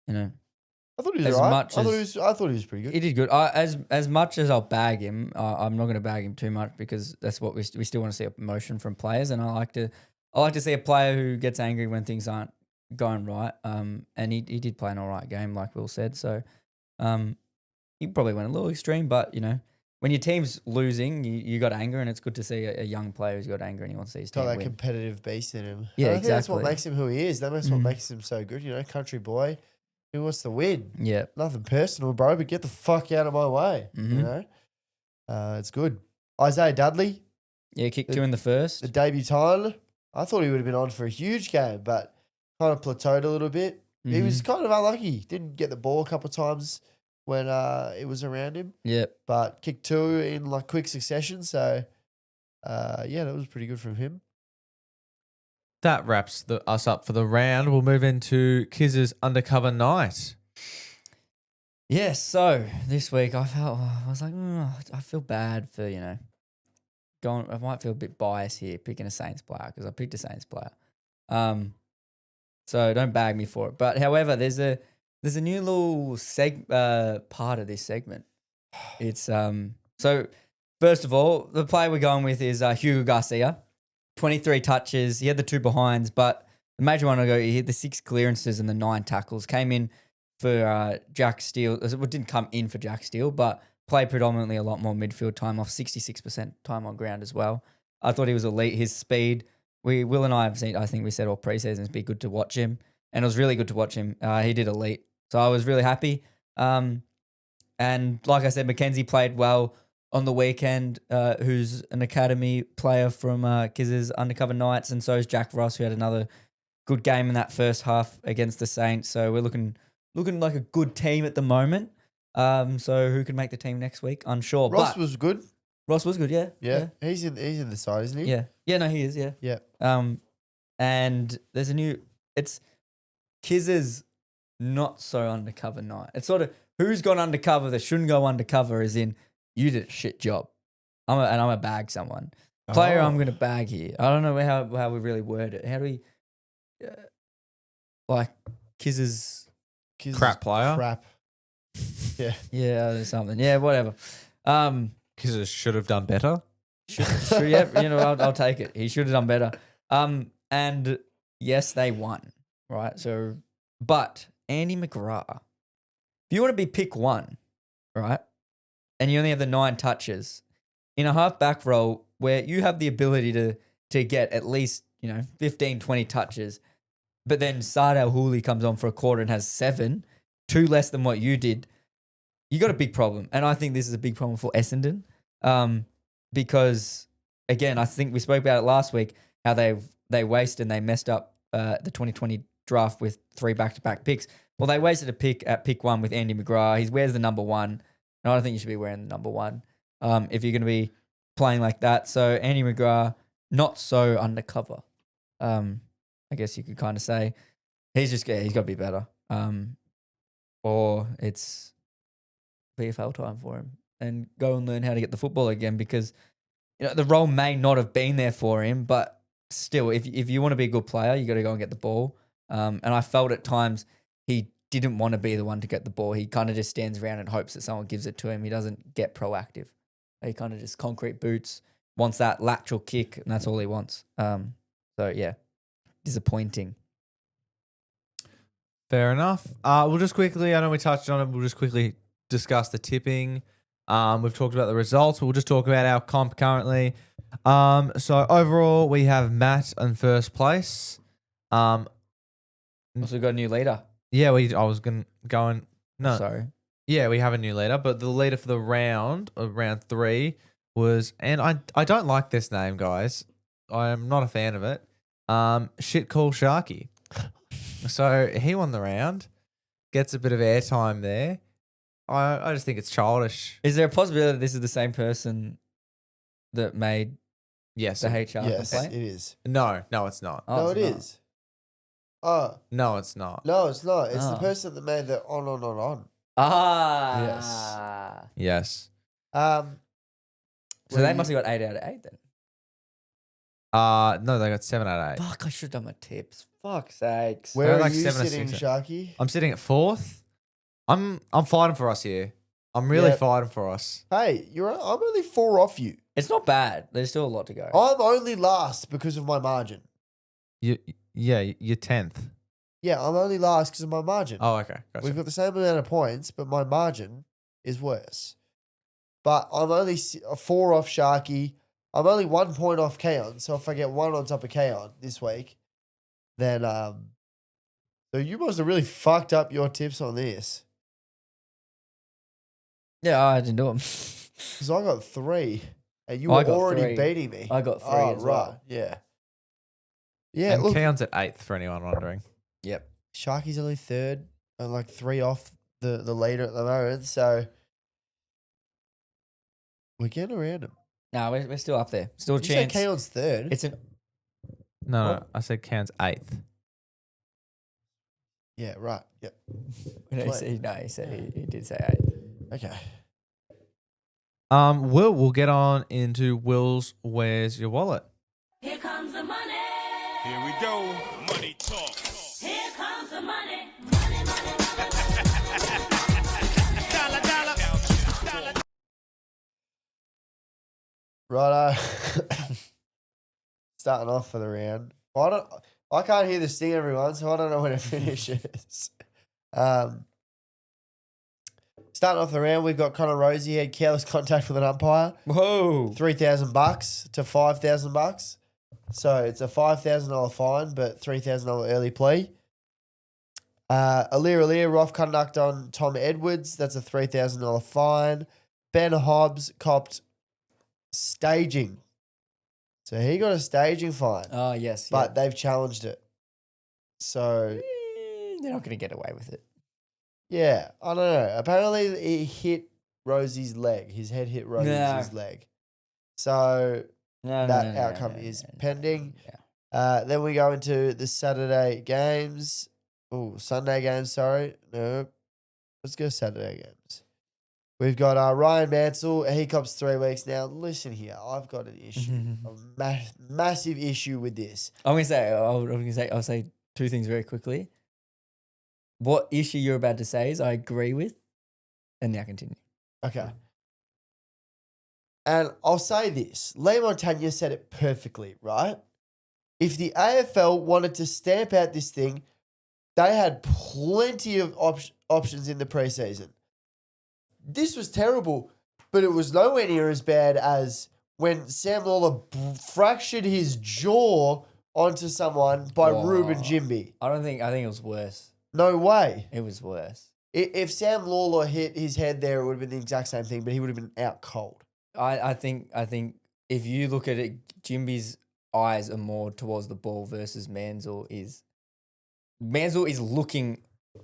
I thought he was as all right. much I as- thought he was pretty good. he did good. As much as I'll bag him, I'm not going to bag him too much because that's what we still want to see emotion from players, and I like to see a player who gets angry when things aren't going right. And he did play an all right game, like Will said. So, he probably went a little extreme, but when your team's losing, you got anger, and it's good to see a young player who's got anger and he wants to see his Got team that win. competitive beast in him. Yeah, And I think that's what exactly. makes him who he is. That's what makes him so good. Country boy who wants to win. Yeah. Nothing personal, bro, but get the fuck out of my way. Mhm. It's good. Isaiah Dudley, Yeah, kick two in the first. the debutant. I thought he would have been on for a huge game, but kind of plateaued a little bit. He was kind of unlucky. Didn't get the ball a couple of times when it was around him, Yep. but kicked two in like quick succession. So, that was pretty good from him. That wraps us up for the round. We'll move into Kiz's undercover night. Yeah, so this week I was like, I feel bad for, going, I might feel a bit biased here picking a Saints player because I picked a Saints player. So don't bag me for it. But however, there's a new little part of this segment. It's so first of all, the player we're going with is Hugo Garcia. 23 touches. He had the 2 behinds, but the major one he hit the 6 clearances and the 9 tackles. Came in for Jack Steele. It didn't come in for Jack Steele, but played predominantly a lot more midfield time off 66% time on ground as well. I thought he was elite. His speed, Will and I have seen, I think we said all preseasons, it'd be good to watch him. And it was really good to watch him. He did elite. So I was really happy. And like I said, Mackenzie played well on the weekend, who's an academy player from Kiz's Undercover Knights, and so is Jack Ross, who had another good game in that first half against the Saints. So we're looking like a good team at the moment. So who can make the team next week? Unsure. Ross but was good. Ross was good, yeah. Yeah. He's in the side, isn't he? Yeah. Yeah, no, he is, yeah. Yeah. And there's it's Kiz's not so undercover night. It's sort of who's gone undercover that shouldn't go undercover, as in you did a shit job. I'm gonna bag someone. Player I'm gonna bag here. I don't know how we really word it. How do we Kiz's Crap player. Crap. Yeah. yeah, or something. Yeah, whatever. Kiz should have done better. Sure, yeah, I'll take it. He should have done better. And yes, they won, right? So, but Andy McGrath, if you want to be pick one, right, and you only have the 9 touches in a half back role where you have the ability to get at least 15, 20 touches, but then Sardal Hooley comes on for a quarter and has 7, 2 less than what you did. You got a big problem, and I think this is a big problem for Essendon. Because again, I think we spoke about it last week, how they wasted and they messed up the 2020 draft with 3 back-to-back picks. Well, they wasted a pick at pick 1 with Andy McGrath. He wears the number 1, and I don't think you should be wearing the number 1 if you're going to be playing like that. So Andy McGrath, not so undercover. I guess you could kind of say he's got to be better. Or it's VFL time for him and go and learn how to get the football again, because the role may not have been there for him, but still, if you want to be a good player, you got to go and get the ball. And I felt at times he didn't want to be the one to get the ball. He kind of just stands around and hopes that someone gives it to him. He doesn't get proactive. He kind of just concrete boots, wants that lateral kick, and that's all he wants. So yeah, disappointing. Fair enough. We'll just quickly, I know we touched on it, we'll just quickly discuss the tipping. We've talked about the results. We'll just talk about our comp currently. So overall, we have Matt in first place. Also got a new leader. Yeah, I was going. No, Sorry. yeah, we have a new leader, but the leader for the round 3 was, and I don't like this name, guys. I am not a fan of it. Shit call Sharky. So he won the round, gets a bit of airtime there. I just think it's childish. Is there a possibility that this is the same person that made Yes. the HR Yes, complaint? it is. No, it's not. Oh, No, it's it not. is. Oh, No, it's not. no, it's not. It's the Ah. person that made the on. Ah. Yes. So they must have got 8 out of 8 then. No, they got 7 out of 8. Fuck, I should have done my tips. Fuck's sakes. Where They're are like you 7 or sitting, 6. Sharky? I'm sitting at 4th. I'm fighting for us here. I'm really Yeah. fighting for us. Hey, I'm only 4 off you. It's not bad. There's still a lot to go. I'm only last because of my margin. You're 10th. Yeah, I'm only last because of my margin. Oh, okay. Gotcha. We've got the same amount of points, but my margin is worse. But I'm only 4 off Sharky. I'm only 1 point off Keon. So if I get 1 on top of Keon this week, then so you must have really fucked up your tips on this. Yeah, I didn't do them. Because I got 3 and you I were got already 3. beating me. I got 3 Oh, as right. well. Yeah. Yeah, and look, Keon's at 8th for anyone wondering. Yep. Sharky's only 3rd and like 3 off the leader at the moment. So we're getting around him. No, we're still up there. Still a You said chance. Keon's 3rd. It's an No, I said Keon's 8th. Yeah, right. Yep. no, he said he did say 8. Okay. We'll get on into Will's Where's Your Wallet? Here comes the money. Here we go. Money talk. Here comes the money. Righto. Starting off for the round. I can't hear the sting, everyone, so I don't know when it finishes. Starting off the round, we've got Connor Rosie had careless contact with an umpire. Whoa. $3,000 to $5,000. So it's a $5,000 fine, but $3,000 early plea. Alir, rough conduct on Tom Edwards. That's a $3,000 fine. Ben Hobbs copped staging. So he got a staging fine, Oh, yes. but they've challenged it. So, they're not going to get away with it. yeah, I don't know. Apparently he hit Rosie's leg. His head hit Rosie's leg. So No, that outcome is pending. Yeah. Then we go into the Saturday games. Oh, Sunday games, sorry. No. Let's go Saturday games. We've got Ryan Mansell. He cops 3 weeks. Now, listen here. I've got an issue. A massive issue with this. I'll say 2 things very quickly. What issue you're about to say is I agree with, and now continue. Okay. And I'll say this. Lee Montagna said it perfectly, right? If the AFL wanted to stamp out this thing, they had plenty of options in the preseason. This was terrible, but it was nowhere near as bad as when Sam Lawler fractured his jaw onto someone by Whoa. Ruben Jimby. I think it was worse. No way. It was worse. If Sam Lawler hit his head there, it would have been the exact same thing, but he would have been out cold. I think if you look at it, Jimby's eyes are more towards the ball versus Mansell is looking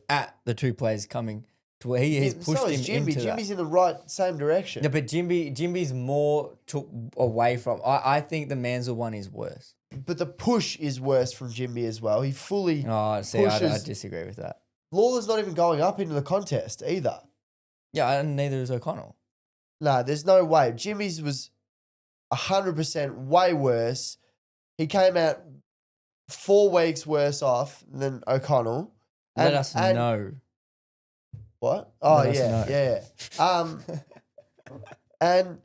at the 2 players coming to where he's pushed so him is Jimby. into Jimmy's that. in the right same direction. No, but Jimby's more took away from. I think the Mansell one is worse. But the push is worse from Jimby as well. He fully Oh, see, I pushes. disagree with that. Lawler's not even going up into the contest either. Yeah, and neither is O'Connell. Nah, there's no way. Jimmy's was 100% way worse. He came out 4 weeks worse off than O'Connell. Let us know. What? Oh, Let us yeah, know. yeah. And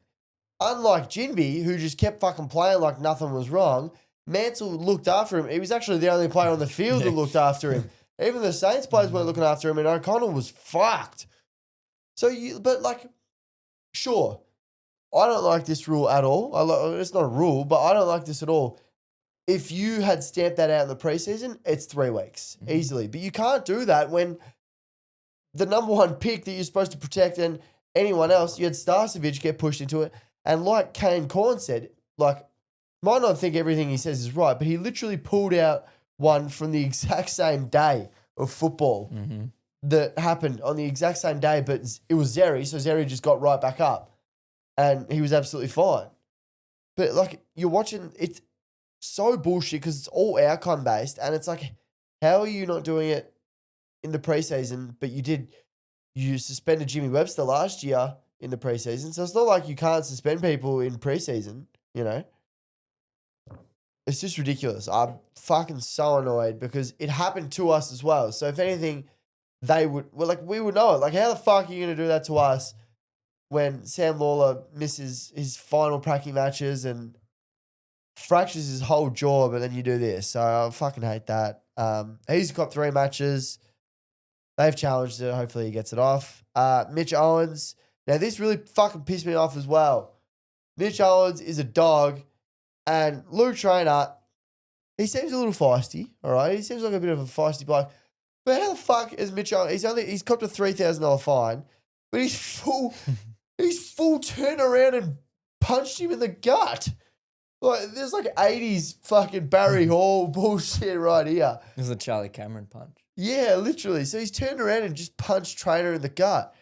unlike Jinby, who just kept fucking playing like nothing was wrong, Mansell looked after him. He was actually the only player on the field that looked after him. Even the Saints players weren't looking after him, and O'Connell was fucked. Sure, I don't like this rule at all. It's not a rule, but I don't like this at all. If you had stamped that out in the preseason, it's 3 weeks easily. But you can't do that when the number 1 pick that you're supposed to protect and anyone else, you had Starcevic get pushed into it. And like Kane Corn said, like, might not think everything he says is right, but he literally pulled out one from the exact same day of football that happened on the exact same day, but it was Zeri, so Zeri just got right back up and he was absolutely fine. But like, you're watching, it's so bullshit because it's all outcome based, and it's like, how are you not doing it in the preseason? But you suspended Jimmy Webster last year in the preseason, so it's not like you can't suspend people in preseason, you know? It's just ridiculous. I'm fucking so annoyed because it happened to us as well. So if anything, we would know it. Like, how the fuck are you going to do that to us when Sam Lawler misses his final practicing matches and fractures his whole jaw, but then you do this? So I fucking hate that. He's got 3 matches. They've challenged it. Hopefully he gets it off. Mitch Owens. Now, this really fucking pissed me off as well. Mitch Owens is a dog. And Lou Trainer, he seems a little feisty, all right? He seems like a bit of a feisty bloke. But how the fuck is Mitch Owens? He's copped a $3,000 fine, but he's full turned around and punched him in the gut. Like, there's like 80s fucking Barry Hall bullshit right here. This is a Charlie Cameron punch. Yeah, literally. So he's turned around and just punched Trainer in the gut.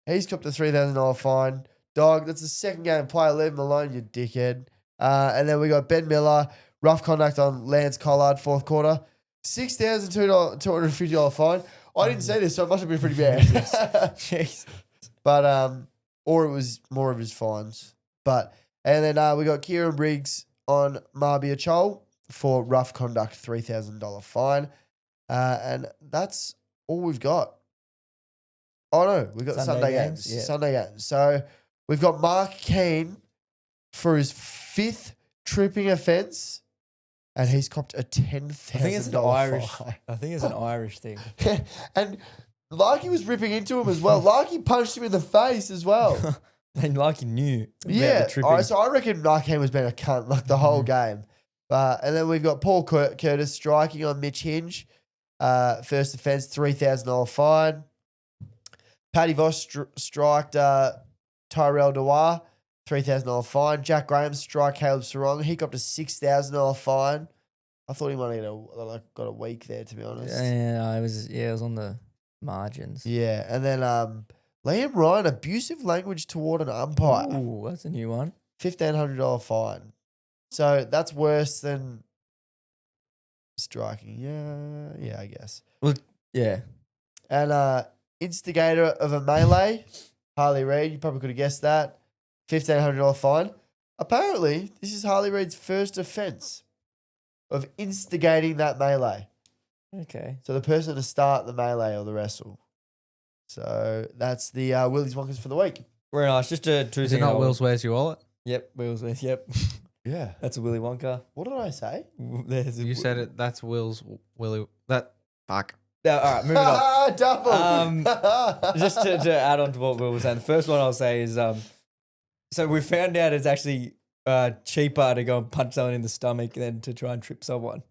He's copped a $3,000 fine. Dog, that's the second game player. Leave him alone, you dickhead. And then we got Ben Miller, rough conduct on Lance Collard, 4th quarter. $6,250 fine. I didn't say this, so it must have been pretty bad. Jeez. But, or it was more of his fines. And then we got Kieran Briggs on Marbia Chol for rough conduct, $3,000 fine. And that's all we've got. Oh, no, we've got Sunday games. Yeah. Sunday games. So we've got Mark Keane for his 5th tripping offence, and he's copped a $10,000 I think it's an Irish. I think it's an Irish thing. And Larky was ripping into him as well. Larky punched him in the face as well. And Larky knew. Yeah. All right, so I reckon Larky was being a cunt like the whole game. And then we've got Paul Curtis striking on Mitch Hinge. First offence, $3,000 fine. Paddy Voss striked Tyrell Dewar. $3,000 fine. Jack Graham strike Caleb Sarong. He got a $6,000 fine. I thought he might have got a week there, to be honest. Yeah, it was on the margins. Yeah, and then Liam Ryan, abusive language toward an umpire. Ooh, that's a new one. $1,500 fine. So that's worse than striking. Yeah, I guess. Well, yeah. And instigator of a melee, Harley Reid. You probably could have guessed that. $1,500 fine. Apparently, this is Harley Reid's first offence of instigating that melee. Okay. So the person to start the melee or the wrestle. So that's the Willie's Wonkers for the week. Very nice. Just two Is it things. not Will's Where's Your Wallet? Yep, Will's Where's. Yep. Yeah. That's a Willy Wonka. What did I say? You said it. That's Will's Willy. That fuck. No, all right, moving on. Double. Just to add on to what Will was saying, the first one I'll say is so we found out it's actually cheaper to go and punch someone in the stomach than to try and trip someone.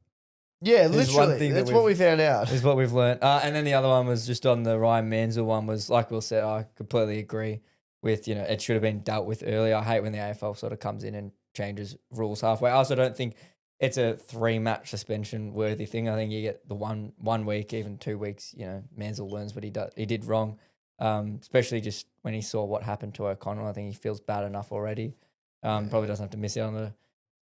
Yeah, There's one literally. thing That's that what we found out. Is what we've learned. And then the other one was just on the Ryan Mansell one was, like Will said, I completely agree with, it should have been dealt with earlier. I hate when the AFL sort of comes in and changes rules halfway. I also don't think it's a 3-match suspension worthy thing. I think you get the one week, even 2 weeks, Mansell learns what he did wrong. Especially just when he saw what happened to O'Connell. I think he feels bad enough already. Probably doesn't have to miss out on the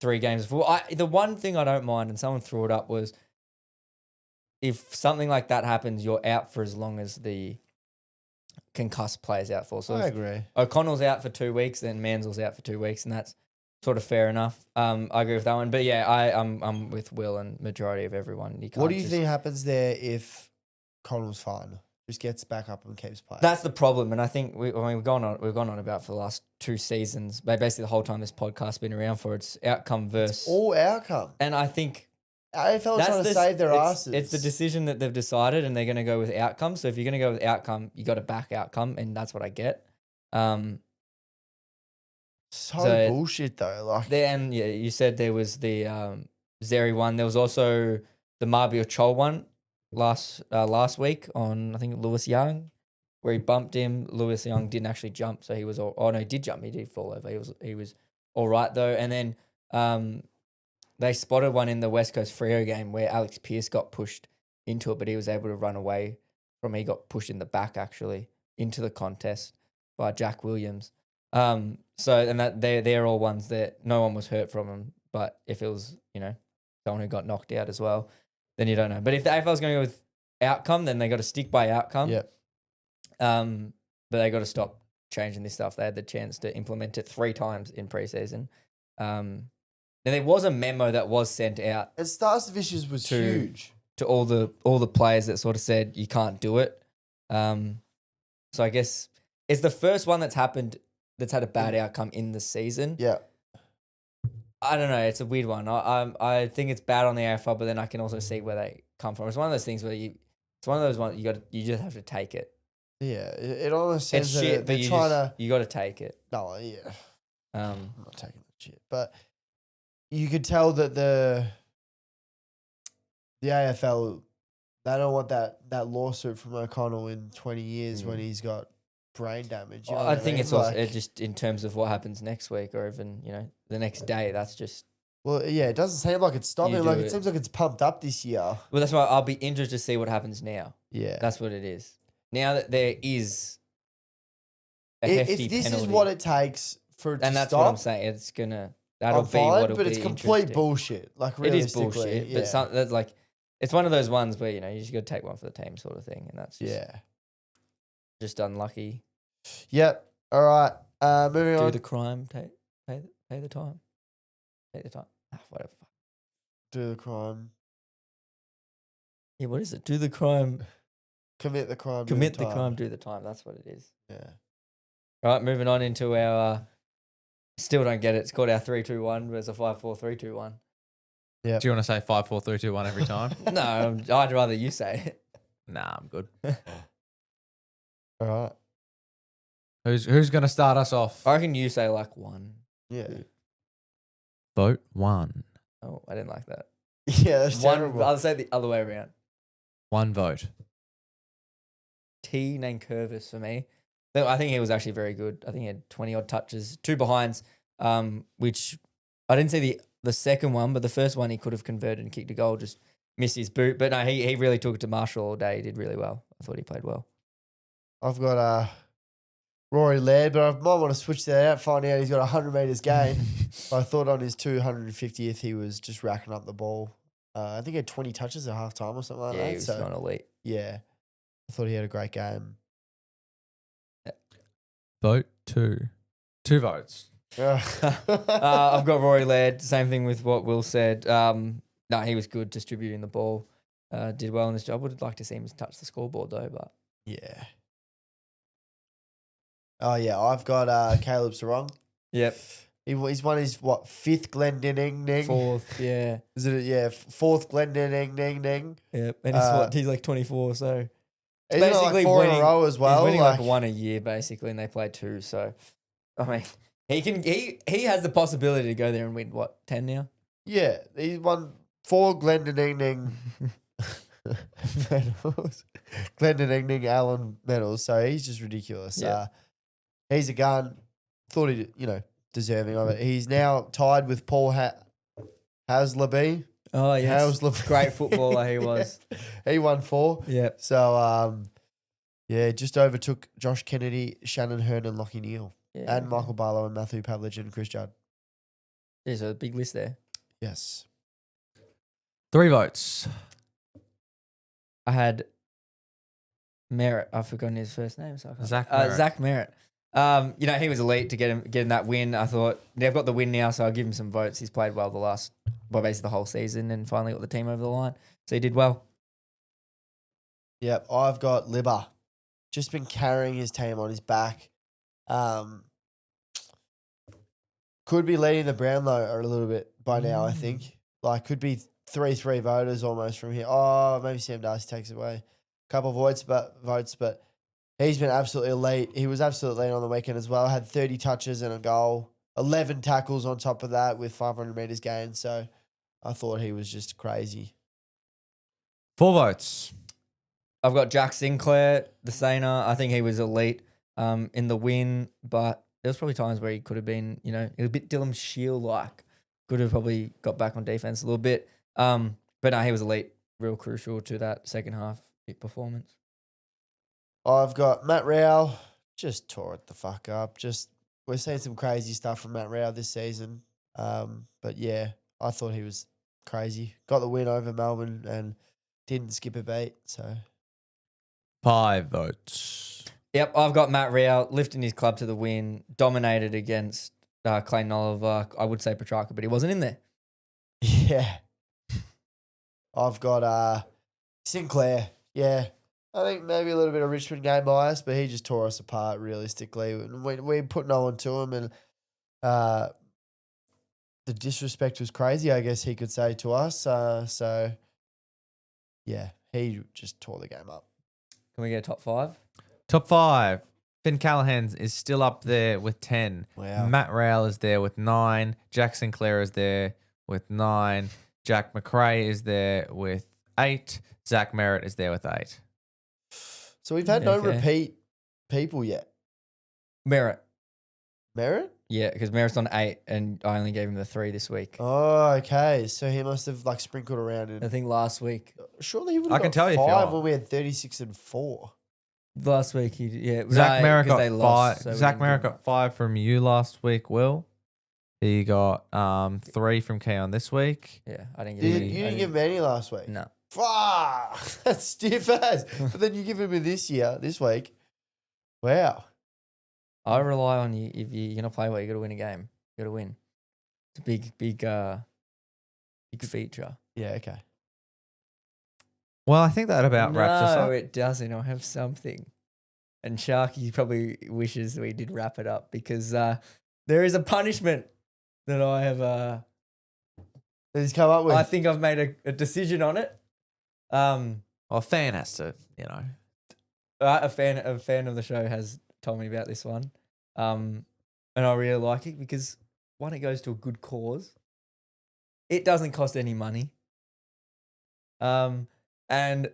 3 games before. The one thing I don't mind, and someone threw it up, was if something like that happens, you're out for as long as the concussed player's out for. So I agree. O'Connell's out for 2 weeks, then Mansell's out for 2 weeks, and that's sort of fair enough. I agree with that one. But yeah, I'm with Will and majority of everyone. You can't What do you just- think happens there if Connell's fine? Just gets back up and keeps playing. That's the problem, and I think we've gone on about for the last 2 seasons, but basically the whole time this podcast's been around for it's outcome versus all outcome. and I think AFL are trying to save their asses. It's the decision that they've decided, and they're going to go with outcome. So if you're going to go with outcome, you got to back outcome, and that's what I get. So bullshit though. Like then, yeah, you said there was the Zeri one. There was also the Marbio Chol one last week on I think Lewis Young, where he bumped him. Lewis Young didn't actually jump, so he was he did jump. He did fall over. He was all right though. And then they spotted one in the West Coast Freo game where Alex Pearce got pushed into it, but he was able to run away from. He got pushed in the back actually into the contest by Jack Williams. So and that they're all ones that no one was hurt from them. But if it was someone who got knocked out as well, then you don't know. But if the AFL is going to go with outcome, then they got to stick by outcome. Yeah. But they got to stop changing this stuff. They had the chance to implement it 3 times in preseason. And there was a memo that was sent out. And Stars Vicious was huge to all the players that sort of said you can't do it. So I guess it's the first one that's happened that's had a bad outcome in the season. Yeah. I don't know. It's a weird one. I think it's bad on the AFL, but then I can also see where they come from. It's one of those things where it's one of those ones you just have to take it. Yeah, it almost It's says shit, that but they're trying to. you got to take it. No, yeah. Um, I'm not taking the shit, but you could tell that the AFL they don't want that lawsuit from O'Connell in 20 years when he's got brain damage. You know I what think mean? it's also Like- just in terms of what happens next week or even the next day. That's just Well, yeah, it doesn't seem like it's stopping. You Like do it it. seems like it's pumped up this year. well. That's why I'll be interested to see what happens now. Yeah. That's what it is. Now that there is a If hefty this penalty, is what it takes for it and to that's stop, what I'm saying. It's gonna that'll I'm be fine, what'll but be it's complete interesting. bullshit. Like It is realistically, bullshit, yeah. but that's like it's one of those ones where you just got to take one for the team, sort of thing, and that's just unlucky. Yep. All right. Moving Do on. the crime, pay the time, take the time. Whatever. Do the crime. Yeah, what is it? Do the crime. Commit the crime. do Commit the time. crime, do the time. That's what it is. Yeah. All right, moving on into our. Still don't get it. It's called our 3-2-1 versus a 5-4-3-2-1. Yeah. Do you want to say 5, 4, 3, 2, 1 every time? No, I'd rather you say it. Nah, I'm good. All right. Who's going to start us off? I reckon you say like 1. Yeah. Vote 1. Oh, I didn't like that. Yeah, that's One. terrible. I'll say the other way around. 1 vote. T. Nankervis for me. Though I think he was actually very good. I think he had 20 odd touches, 2 behinds, which I didn't see the second one, but the first one he could have converted and kicked a goal, just missed his boot. But no, he really took it to Marshall all day. He did really well. I thought he played well. I've got Rory Laird, but I might want to switch that out, find out he's got 100 metres gain. I thought on his 250th, he was just racking up the ball. I think he had 20 touches at half time or something like Yeah, that. he was so, going elite. yeah, I thought he had a great game. Vote 2. 2 votes. I've got Rory Laird. Same thing with what Will said. No, he was good distributing the ball. Did well in this job. Would like to see him touch the scoreboard though, but Yeah. Oh, yeah, I've got Caleb Sarong. yep, He's won his, 5th Glendinning? 4th, yeah, Is it, 4th Glendinning? yep. And he's like 24, so He's got like 4 in a row as well. He's winning like like 1 a year basically, and they play 2. So, I mean, he has the possibility to go there and win 10 now. Yeah, he won 4 Glendinning medals. Glendinning Allen medals. So he's just ridiculous. Yeah. He's a gun. Thought he, deserving of it. He's now tied with Paul Hasleby. Oh yes, Hasleby. great footballer he was. He won 4. Yep. So just overtook Josh Kennedy, Shannon Hearn, and Lockie Neal, Yeah. and Michael Barlow and Matthew Pavlich and Chris Judd. There's a big list there. Yes. 3 votes. I had Merritt. I've forgotten his first name. So I can't. Zach Merritt. Zach Merritt. You know, he was elite to getting that win. I thought they've got the win now, so I'll give him some votes. He's played well basically the whole season, and finally got the team over the line. So he did well. Yep, I've got Libba. Just been carrying his team on his back. Could be leading the Brownlow a little bit by now, I think. Like, could be 3 voters almost from here. Oh, maybe Sam Darcy takes it away. A couple of votes, but he's been absolutely elite. He was absolutely elite on the weekend as well. Had 30 touches and a goal, 11 tackles on top of that with 500 metres gained. So I thought he was just crazy. 4 votes. I've got Jack Sinclair, the Sainer. I think he was elite in the win, but there was probably times where he could have been, you know, a bit Dylan Shield-like. Could have probably got back on defense a little bit. But no, he was elite, real crucial to that second half performance. I've got Matt Rowell. Just tore it the fuck up. We're seeing some crazy stuff from Matt Rowell this season. But yeah, I thought he was crazy. Got the win over Melbourne and didn't skip a beat. So 5 votes. Yep, I've got Matt Rowell lifting his club to the win, dominated against Clayton Oliver. I would say Petrarca, but he wasn't in there. yeah. I've got Sinclair. Yeah. I think maybe a little bit of Richmond game bias, but he just tore us apart realistically. We put no one to him, and the disrespect was crazy, I guess he could say to us. So, yeah, he just tore the game up. Can we get a top 5? Top 5. Finn Callahan is still up there with 10. Wow. Matt Rowell is there with 9. Jack Sinclair is there with 9. Jack McRae is there with 8. Zach Merritt is there with 8. So we've had no Okay. repeat people yet. Merritt. Merritt? Yeah, because Merritt's on 8, and I only gave him the 3 this week. Oh, okay. So he must have like sprinkled around I in. think last week. Surely he would I have can got tell you if you 5 are. when we had 36 and 4. Last week, Zach Merritt 'cause got they 5. lost, so we Zach didn't Merritt give him- got 5 from you last week, Will. He got 3 from Keon this week. Yeah, I didn't You give him didn't, any. you didn't give him any last week? No. Fuck! That's stiff as. But then you give him this week. Wow. I rely on you. If you're going to play well, you got to win a game. You got to win. It's a big feature. Yeah, okay. Well, I think that about wraps us No, up. it doesn't. I have something. And Sharky probably wishes we did wrap it up because there is a punishment that I have. That he's come up with. I think I've made a decision on it. Well, a fan has to, A fan of the show has told me about this one, and I really like it because one, it goes to a good cause. It doesn't cost any money, and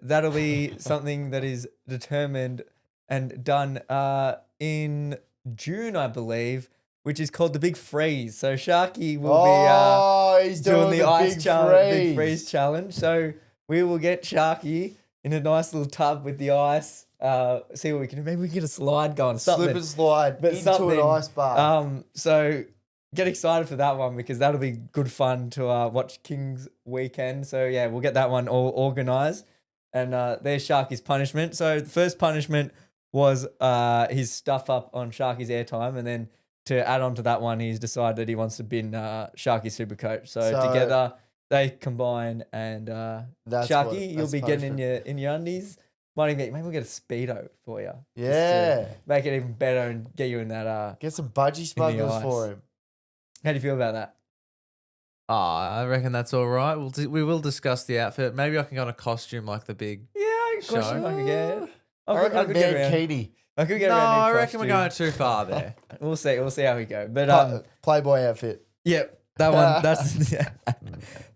that'll be something that is determined and done in June, I believe, which is called the Big Freeze. So Sharky will be he's doing the ice big challenge, Big Freeze challenge. So we will get Sharky in a nice little tub with the ice. See what we can do. Maybe we can get a slide going. Something. Slip and slide But into something. an ice bath. So get excited for that one because that'll be good fun to watch King's weekend. So yeah, we'll get that one all organised. And there's Sharky's punishment. So the first punishment was his stuff up on Sharky's airtime, and then to add on to that one, he's decided that he wants to bin Sharky's Supercoach. So together they combine, and That's Sharky, you'll that's be getting punishment. in your undies. Maybe we'll get a Speedo for you. just to Yeah. make it even better and get you in that. Get some budgie smugglers ice. for him. How do you feel about that? I reckon that's all right. We will discuss the outfit. Maybe I can go in a costume like the big. Yeah, question I could get. I reckon get around. Mankini. I could get No, around. I reckon we're going too far there. We'll see. We'll see how we go. But Playboy outfit. yep, that one. That's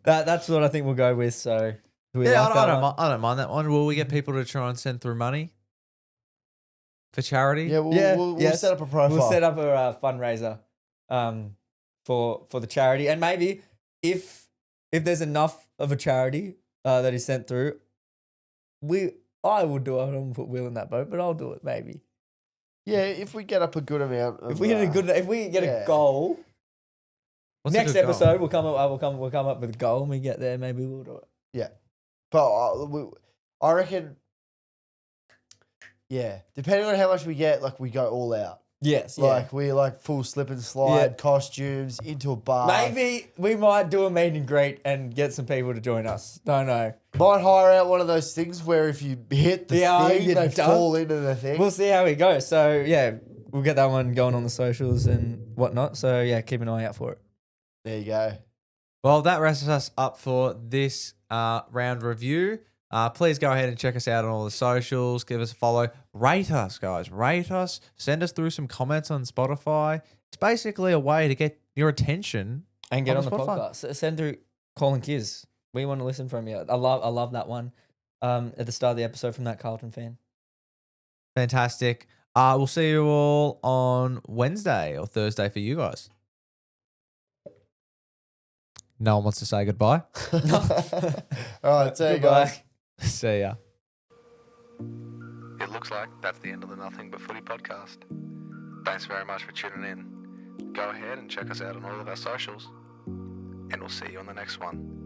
that's what I think we'll go with. So do we Yeah, like I that don't, one? I don't mind that one. Will we get people to try and send through money for charity? Yeah, we'll yes. set up a profile. We'll set up a fundraiser for the charity, and maybe if there's enough of a charity that is sent through, I would do it. I don't put Will in that boat, but I'll do it maybe. Yeah, if we get up a good amount. Of, If we get yeah. a goal, What's a next good goal? episode we'll come up with a goal. When we get there, maybe we'll do it. Yeah, but I reckon. Yeah, depending on how much we get, like we go all out. Yes, yeah. Like we like full slip and slide Yeah. costumes into a bar. Maybe we might do a meet and greet and get some people to join us. Don't know. Might hire out one of those things where if you hit the thing, you they don't. fall into the thing. We'll see how it goes. So yeah, we'll get that one going on the socials and whatnot. So yeah, keep an eye out for it. There you go. Well, that wraps us up for this round review. Please go ahead and check us out on all the socials. Give us a follow. Rate us, guys. Rate us. Send us through some comments on Spotify. It's basically a way to get your attention And get on the Spotify. podcast. Send through Colin Kiz. We want to listen from you. I love that one. At the start of the episode from that Carlton fan. Fantastic. We'll see you all on Wednesday or Thursday for you guys. No one wants to say goodbye. All right, see you Goodbye. guys. See ya. It looks like that's the end of the Nothing But Footy podcast. Thanks very much for tuning in. Go ahead and check us out on all of our socials, and we'll see you on the next one.